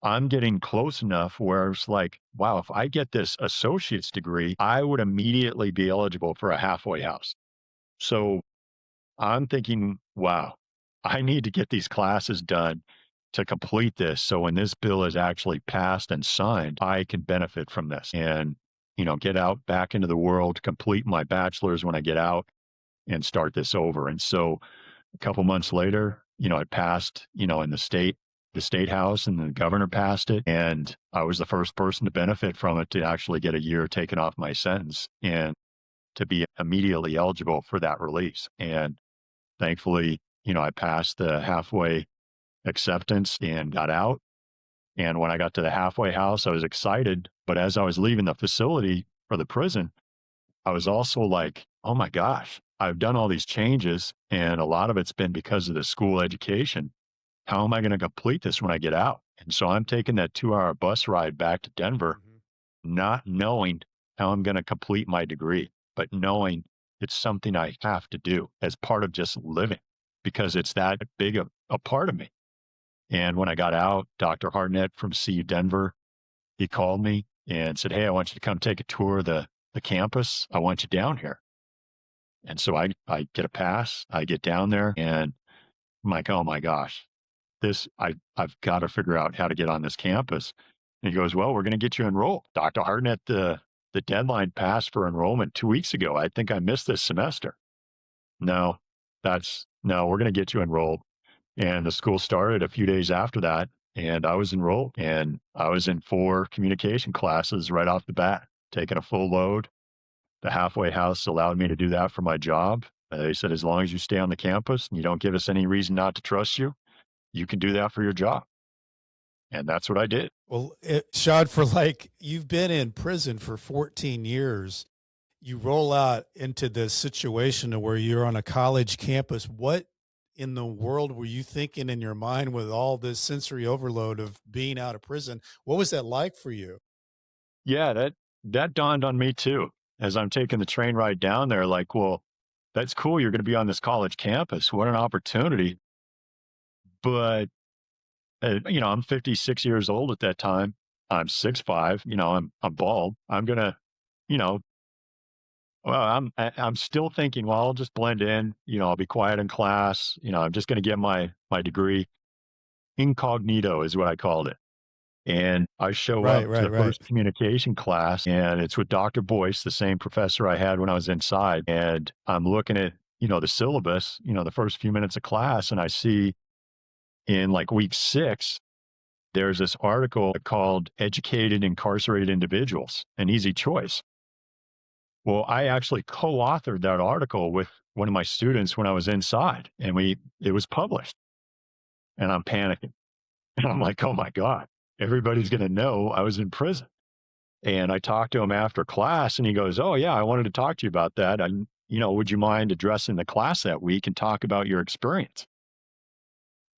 I'm getting close enough where it's like, wow, if I get this associate's degree, I would immediately be eligible for a halfway house. So I'm thinking, wow, I need to get these classes done to complete this. So when this bill is actually passed and signed, I can benefit from this and, get out back into the world, complete my bachelor's when I get out and start this over. And so a couple months later, it passed, in the state house, and the governor passed it. And I was the first person to benefit from it to actually get a year taken off my sentence and to be immediately eligible for that release. And thankfully, I passed the halfway acceptance and got out. And when I got to the halfway house, I was excited. But as I was leaving the facility or the prison, I was also like, oh my gosh, I've done all these changes. And a lot of it's been because of the school education. How am I going to complete this when I get out? And so I'm taking that 2-hour bus ride back to Denver, not knowing how I'm going to complete my degree, but knowing it's something I have to do as part of just living because it's that big a part of me. And when I got out, Dr. Hartnett from CU Denver, he called me and said, hey, I want you to come take a tour of the campus. I want you down here. And so I get a pass. I get down there and I'm like, oh my gosh, I've got to figure out how to get on this campus. And he goes, well, we're going to get you enrolled. Dr. Hartnett, the deadline passed for enrollment 2 weeks ago. I think I missed this semester. no, no, we're going to get you enrolled. And the school started a few days after that. And I was enrolled and I was in 4 communication classes right off the bat, taking a full load. The halfway house allowed me to do that for my job. They said, as long as you stay on the campus and you don't give us any reason not to trust you, you can do that for your job. And that's what I did. Well, Sean, for like, you've been in prison for 14 years. You roll out into this situation to where you're on a college campus. What in the world were you thinking in your mind with all this sensory overload of being out of prison? What was that like for you? Yeah, that dawned on me too. As I'm taking the train ride down there, like, well, that's cool. You're going to be on this college campus. What an opportunity. But I'm 56 years old at that time. I'm 6'5", I'm bald. I'm gonna, you know, well, I'm still thinking, well, I'll just blend in, I'll be quiet in class, I'm just gonna get my degree. Incognito is what I called it. And I show Right, up to right, the right. first communication class and it's with Dr. Boyce, the same professor I had when I was inside. And I'm looking at, the syllabus, the first few minutes of class, and I see in like week 6, there's this article called Educated Incarcerated Individuals, an Easy Choice. Well, I actually co-authored that article with one of my students when I was inside and it was published and I'm panicking. And I'm like, oh my God, everybody's going to know I was in prison. And I talked to him after class and he goes, oh yeah, I wanted to talk to you about that. And, would you mind addressing the class that week and talk about your experience?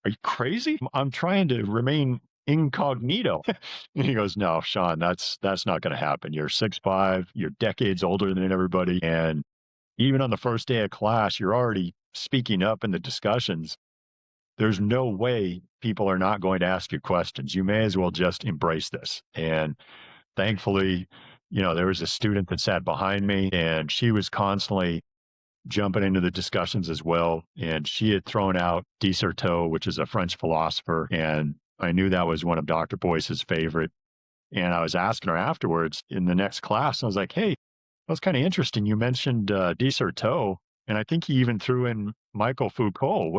Are you crazy? I'm trying to remain incognito. And he goes, no, Sean, that's not going to happen. You're 6'5", you're decades older than everybody. And even on the first day of class, you're already speaking up in the discussions. There's no way people are not going to ask you questions. You may as well just embrace this. And thankfully, there was a student that sat behind me and she was constantly jumping into the discussions as well. And she had thrown out Dicerteau, which is a French philosopher. And I knew that was one of Dr. Boyce's favorite. And I was asking her afterwards in the next class, I was like, hey, that was kind of interesting. You mentioned Dicerteau, and I think he even threw in Michael Foucault.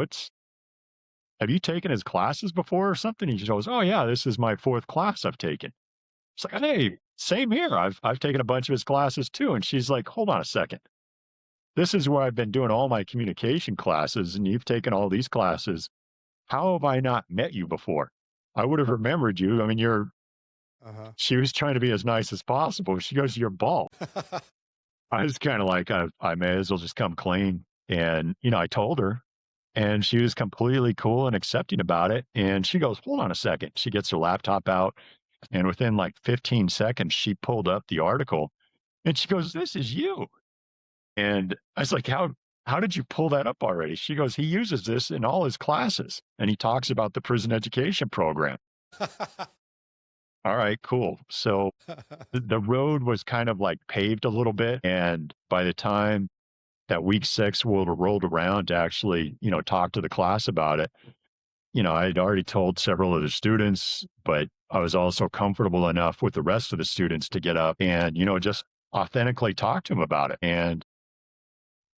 Have you taken his classes before or something? He goes, oh, yeah, this is my 4th class I've taken. It's like, hey, same here. I've taken a bunch of his classes too. And she's like, hold on a second. This is where I've been doing all my communication classes, and you've taken all these classes. How have I not met you before? I would have remembered you. I mean, Uh she was trying to be as nice as possible. She goes, you're bald. huh. I was kind of like, I may as well just come clean. And, I told her, and she was completely cool and accepting about it. And she goes, hold on a second. She gets her laptop out, and within like 15 seconds, she pulled up the article and she goes, this is you. And I was like, how did you pull that up already? She goes, he uses this in all his classes and he talks about the prison education program. All right, cool. So the road was kind of like paved a little bit. And by the time that week 6 rolled around to actually, talk to the class about it, I had already told several of the students, but I was also comfortable enough with the rest of the students to get up and, just authentically talk to them about it. And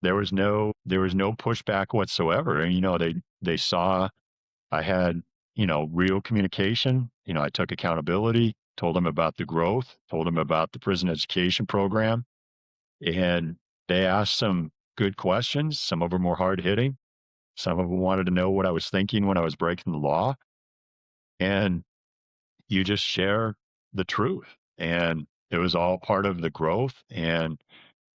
there was no pushback whatsoever. And, they saw I had, real communication. I took accountability, told them about the growth, told them about the prison education program. And they asked some good questions. Some of them were hard hitting. Some of them wanted to know what I was thinking when I was breaking the law. And you just share the truth. And it was all part of the growth and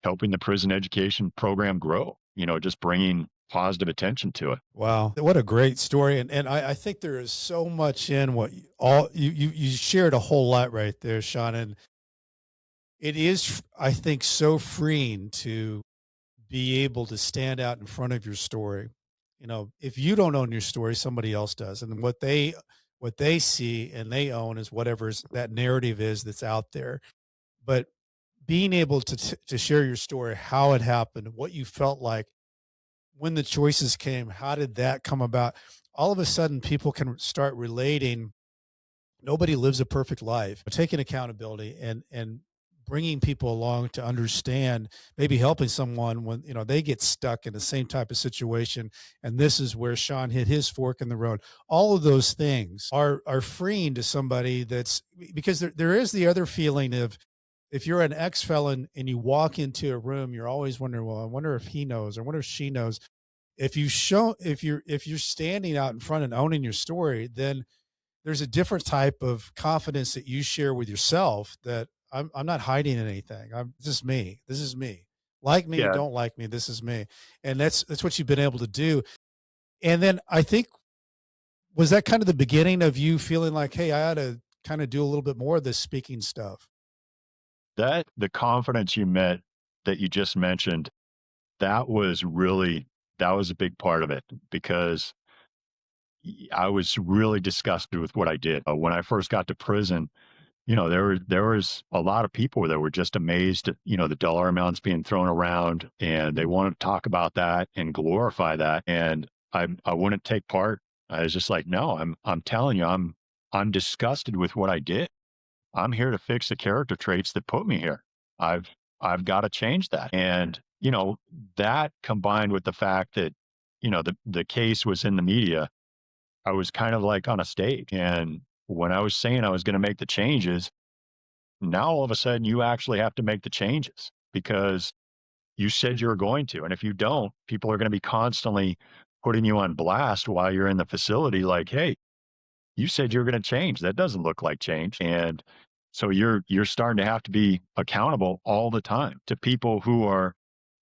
helping the prison education program grow, just bringing positive attention to it. Wow, what a great story! And I think there is so much in what you shared a whole lot right there, Sean. And it is, I think, so freeing to be able to stand out in front of your story. If you don't own your story, somebody else does, and what they see and they own is whatever's that narrative is that's out there. But being able to share your story, how it happened, what you felt like when the choices came, how did that come about? All of a sudden, people can start relating. Nobody lives a perfect life. Taking accountability and bringing people along to understand, maybe helping someone when, they get stuck in the same type of situation. And this is where Sean hit his fork in the road. All of those things are freeing to somebody that's, because there is the other feeling of, if you're an ex-felon and you walk into a room, you're always wondering, well, I wonder if he knows, or I wonder if she knows. If you're standing out in front and owning your story, then there's a different type of confidence that you share with yourself, that I'm not hiding anything. This is me. This is me. Like me, Yeah, don't like me. This is me. And that's what you've been able to do. And then I think, was that kind of the beginning of you feeling like, hey, I ought to kind of do a little bit more of this speaking stuff? that the confidence that you just mentioned, that was a big part of it because I was really disgusted with what I did. When I first got to prison, there was a lot of people that were just amazed at, the dollar amounts being thrown around, and they wanted to talk about that and glorify that. And I wouldn't take part. I was just like, no, I'm telling you, I'm disgusted with what I did. I'm here to fix the character traits that put me here. I've I've got to change that. And, that combined with the fact that, the case was in the media, I was kind of like on a stage. And when I was saying I was going to make the changes, now all of a sudden you actually have to make the changes because you said you were going to. And if you don't, people are going to be constantly putting you on blast while you're in the facility like, hey, you said you're going to change. That doesn't look like change. And so you're starting to have to be accountable all the time to people who are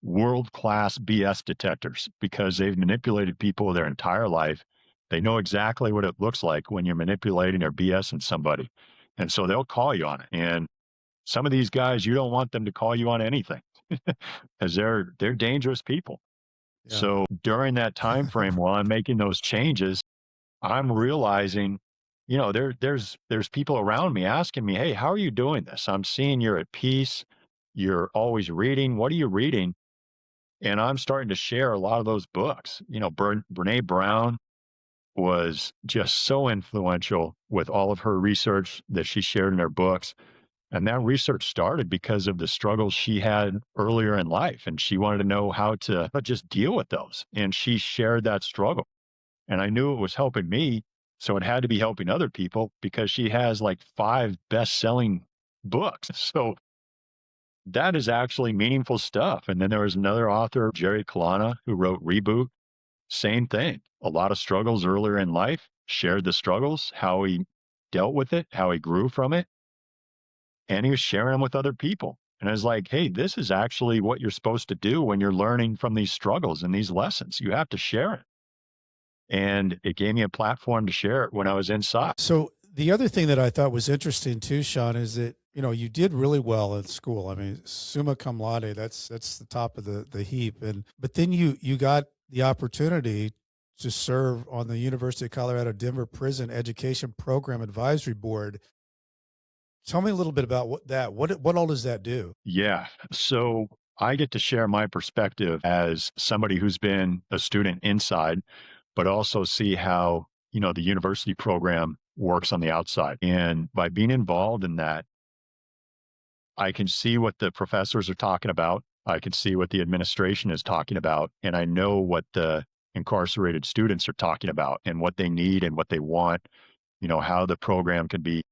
world-class BS detectors because they've manipulated people their entire life. They know exactly what it looks like when you're manipulating or BSing somebody. And so they'll call you on it. And some of these guys, you don't want them to call you on anything because they're dangerous people. Yeah. So during that time frame while I'm making those changes, I'm realizing, there's people around me asking me, "Hey, how are you doing this? I'm seeing you're at peace. You're always reading. What are you reading?" And I'm starting to share a lot of those books. Brene Brown was just so influential with all of her research that she shared in her books. And that research started because of the struggles she had earlier in life. And she wanted to know how to just deal with those. And she shared that struggle. And I knew it was helping me. So it had to be helping other people because she has like 5 best-selling books. So that is actually meaningful stuff. And then there was another author, Jerry Kalana, who wrote Reboot. Same thing. A lot of struggles earlier in life, shared the struggles, how he dealt with it, how he grew from it, and he was sharing them with other people. And I was like, hey, this is actually what you're supposed to do when you're learning from these struggles and these lessons. You have to share it. And it gave me a platform to share it when I was inside. So the other thing that I thought was interesting too, Sean, is that, you did really well at school. I mean, summa cum laude, that's the top of the heap. But then you got the opportunity to serve on the University of Colorado Denver Prison Education Program Advisory Board. Tell me a little bit about what all does that do? Yeah. So I get to share my perspective as somebody who's been a student inside, but also see how, the university program works on the outside. And by being involved in that, I can see what the professors are talking about. I can see what the administration is talking about. And I know what the incarcerated students are talking about and what they need and what they want, how the program can be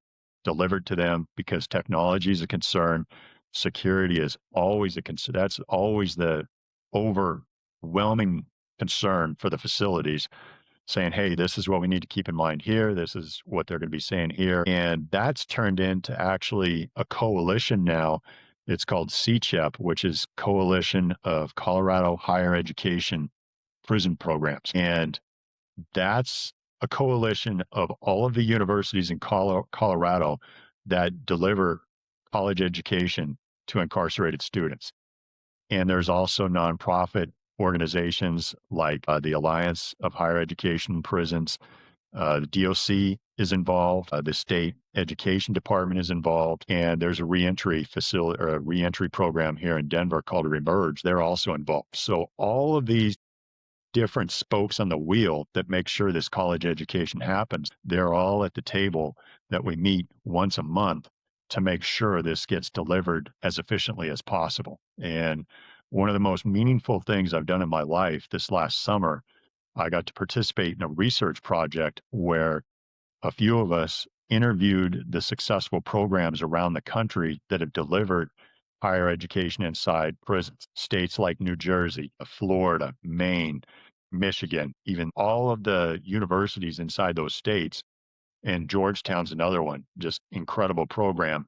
delivered to them because technology is a concern. Security is always a concern. That's always the overwhelming concern for the facilities, saying, hey, this is what we need to keep in mind here. This is what they're going to be saying here. And that's turned into actually a coalition now. It's called CCHEP, which is Coalition of Colorado Higher Education Prison Programs. And that's a coalition of all of the universities in Colorado that deliver college education to incarcerated students. And there's also nonprofit organizations like the Alliance of Higher Education in Prisons. The DOC is involved. The state education department is involved. And there's a reentry facility or a reentry program here in Denver called Remerge. They're also involved. So all of these different spokes on the wheel that make sure this college education happens, they're all at the table that we meet once a month to make sure this gets delivered as efficiently as possible. And one of the most meaningful things I've done in my life this last summer, I got to participate in a research project where a few of us interviewed the successful programs around the country that have delivered higher education inside prisons. States like New Jersey, Florida, Maine, Michigan, even all of the universities inside those states, and Georgetown's another one, just incredible program.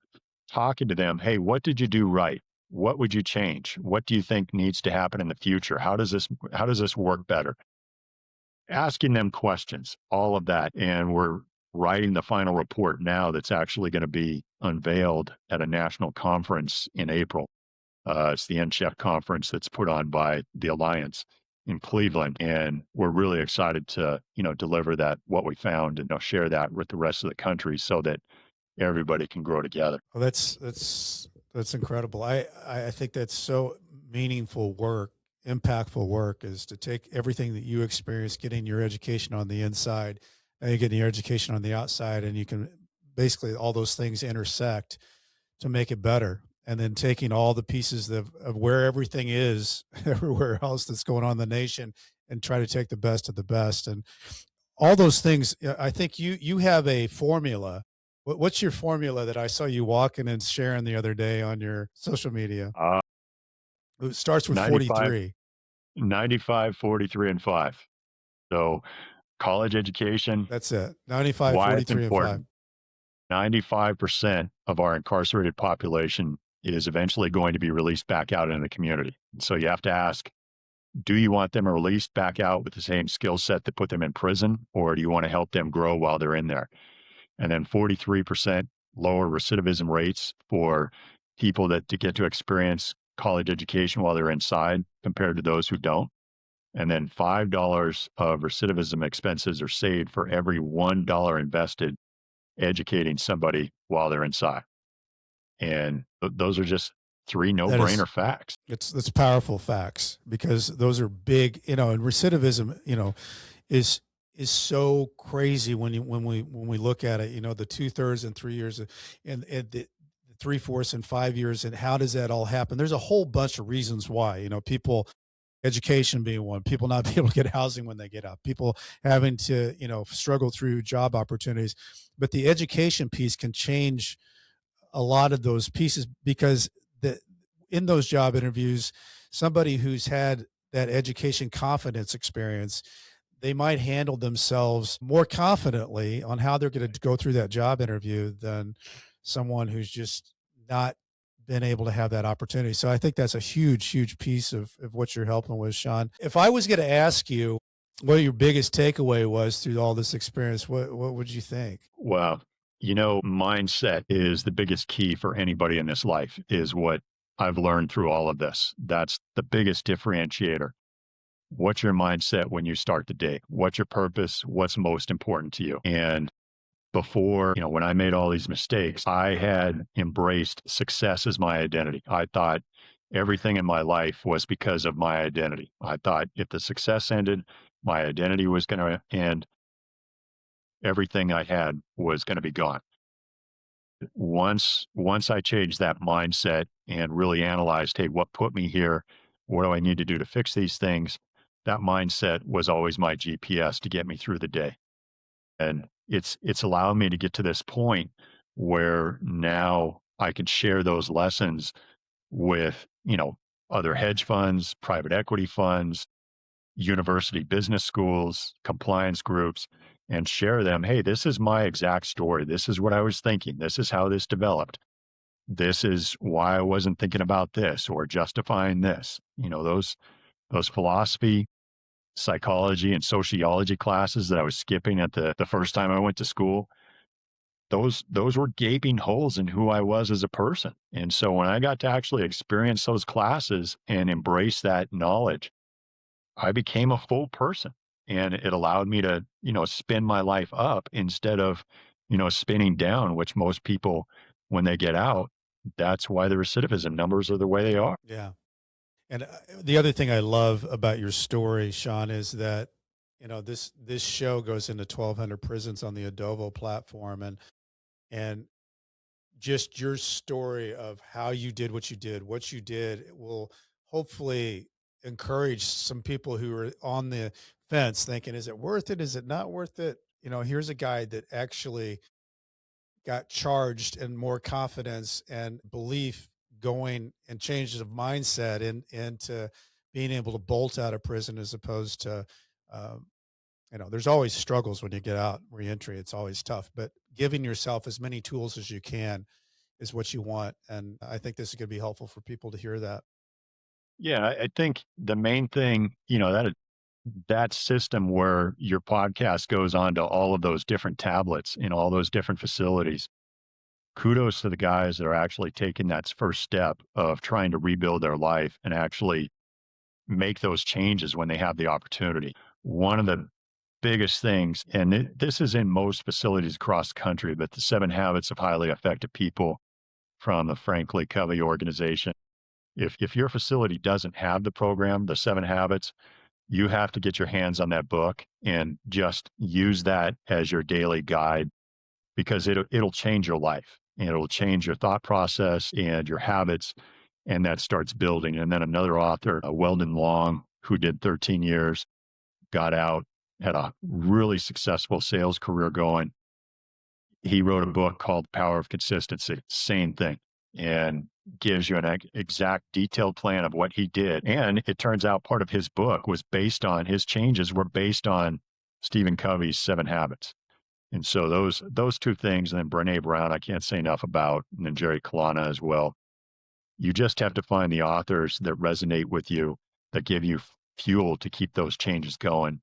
Talking to them, hey, what did you do right? What would you change? What do you think needs to happen in the future? How does this work better? Asking them questions, all of that. And we're writing the final report now that's actually going to be unveiled at a national conference in April. It's the NCHEF conference that's put on by the Alliance in Cleveland. And we're really excited to, deliver that, what we found, and share that with the rest of the country so that everybody can grow together. Well, that's incredible. I think that's so meaningful work, impactful work, is to take everything that you experience, getting your education on the inside, and you getting your education on the outside, and you can basically all those things intersect to make it better. And then taking all the pieces of where everything is everywhere else that's going on in the nation and try to take the best of the best. And all those things, I think you have a formula. What's your formula that I saw you walking and sharing the other day on your social media? Uh, It starts with 95, 43. 95, 43, and 5. So college education, That's it. 95, why it's 43, and 5. important. 95% of our incarcerated population is eventually going to be released back out into the community. So you have to ask, do you want them released back out with the same skill set that put them in prison, or do you want to help them grow while they're in there? And then 43% lower recidivism rates for people that to get to experience college education while they're inside compared to those who don't. And then $5 of recidivism expenses are saved for every $1 invested educating somebody while they're inside. And those are just three That is, no-brainer facts. it's powerful facts, because those are big, and recidivism, is so crazy when we look at it, the 2/3 and 3 years, and the 3/4 and 5 years, and how does that all happen? There's a whole bunch of reasons why, people, education being one, people not being able to get housing when they get out, people having to, struggle through job opportunities. But the education piece can change a lot of those pieces, because the in those job interviews, somebody who's had that education confidence experience, they might handle themselves more confidently on how they're going to go through that job interview than someone who's just not been able to have that opportunity. So I think that's a huge, huge piece of what you're helping with, Sean. If I was going to ask you what your biggest takeaway was through all this experience, what would you think? Well, mindset is the biggest key for anybody in this life, is what I've learned through all of this. That's the biggest differentiator. What's your mindset when you start the day? What's your purpose? What's most important to you? And before, when I made all these mistakes, I had embraced success as my identity. I thought everything in my life was because of my identity. I thought if the success ended, my identity was going to end, everything I had was going to be gone. Once I changed that mindset and really analyzed, hey, what put me here? What do I need to do to fix these things? That mindset was always my GPS to get me through the day. And it's allowed me to get to this point where now I can share those lessons with, other hedge funds, private equity funds, university business schools, compliance groups, and share them. Hey, this is my exact story. This is what I was thinking. This is how this developed. This is why I wasn't thinking about this or justifying this. Those philosophy, psychology, and sociology classes that I was skipping at the first time I went to school, those were gaping holes in who I was as a person. And so when I got to actually experience those classes and embrace that knowledge, I became a full person, and it allowed me to, spin my life up instead of, spinning down, which most people, when they get out, that's why the recidivism numbers are the way they are. Yeah. And the other thing I love about your story, Sean, is that this show goes into 1,200 prisons on the Adovo platform, and just your story of how you did what you did. What you did will hopefully encourage some people who are on the fence thinking, is it worth it? Is it not worth it? Here's a guy that actually got charged and more confidence and belief going and changes of mindset into being able to bolt out of prison as opposed to um, there's always struggles when you get out reentry. It's always tough, but giving yourself as many tools as you can is what you want. And I think this is going to be helpful for people to hear that. Yeah, I think the main thing, that system where your podcast goes on to all of those different tablets in all those different facilities. Kudos to the guys that are actually taking that first step of trying to rebuild their life and actually make those changes when they have the opportunity. One of the biggest things, and this is in most facilities across the country, but the 7 habits of highly effective people from the Frankly Covey organization. If your facility doesn't have the program, the 7 habits, you have to get your hands on that book and just use that as your daily guide because it'll change your life and it'll change your thought process and your habits, and that starts building. And then another author, Weldon Long, who did 13 years, got out, had a really successful sales career going. He wrote a book called Power of Consistency, same thing, and gives you an exact detailed plan of what he did. And it turns out part of his book was based on his changes were based on Stephen Covey's 7 habits. And so those two things, and then Brene Brown, I can't say enough about, and then Jerry Kalana as well. You just have to find the authors that resonate with you, that give you fuel to keep those changes going.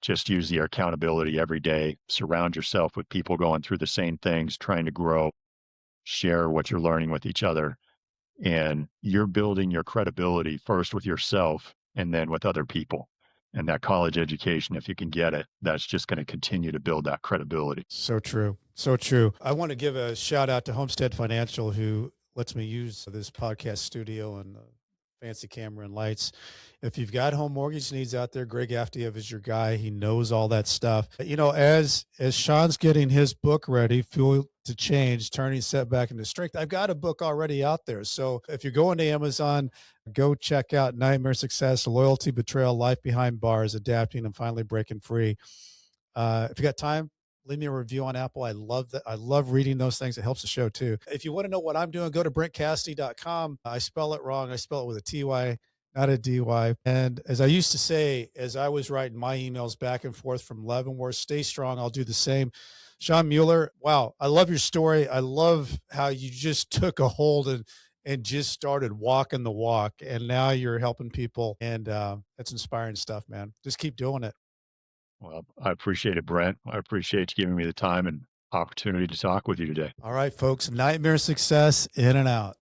Just use the accountability every day. Surround yourself with people going through the same things, trying to grow, share what you're learning with each other. And you're building your credibility first with yourself and then with other people. And that college education, if you can get it, that's just going to continue to build that credibility. So true. So true. I want to give a shout out to Homestead Financial, who lets me use this podcast studio and the fancy camera and lights. If you've got home mortgage needs out there, Greg Aftiev is your guy. He knows all that stuff. As Sean's getting his book ready, Fuel to Change, Turning Setback into Strength, I've got a book already out there. So if you're going to Amazon, go check out Nightmare Success, Loyalty, Betrayal, Life Behind Bars, Adapting and Finally Breaking Free. If you got time, leave me a review on Apple. I love that. I love reading those things. It helps the show too. If you want to know what I'm doing, go to brentcassity.com. I spell it wrong. I spell it with a TY, not a DY. And as I used to say, as I was writing my emails back and forth from Leavenworth, stay strong. I'll do the same. Sean Mueller, wow. I love your story. I love how you just took a hold and just started walking the walk. And now you're helping people. And that's inspiring stuff, man. Just keep doing it. Well, I appreciate it, Brent. I appreciate you giving me the time and opportunity to talk with you today. All right, folks. Nightmare Success in and out.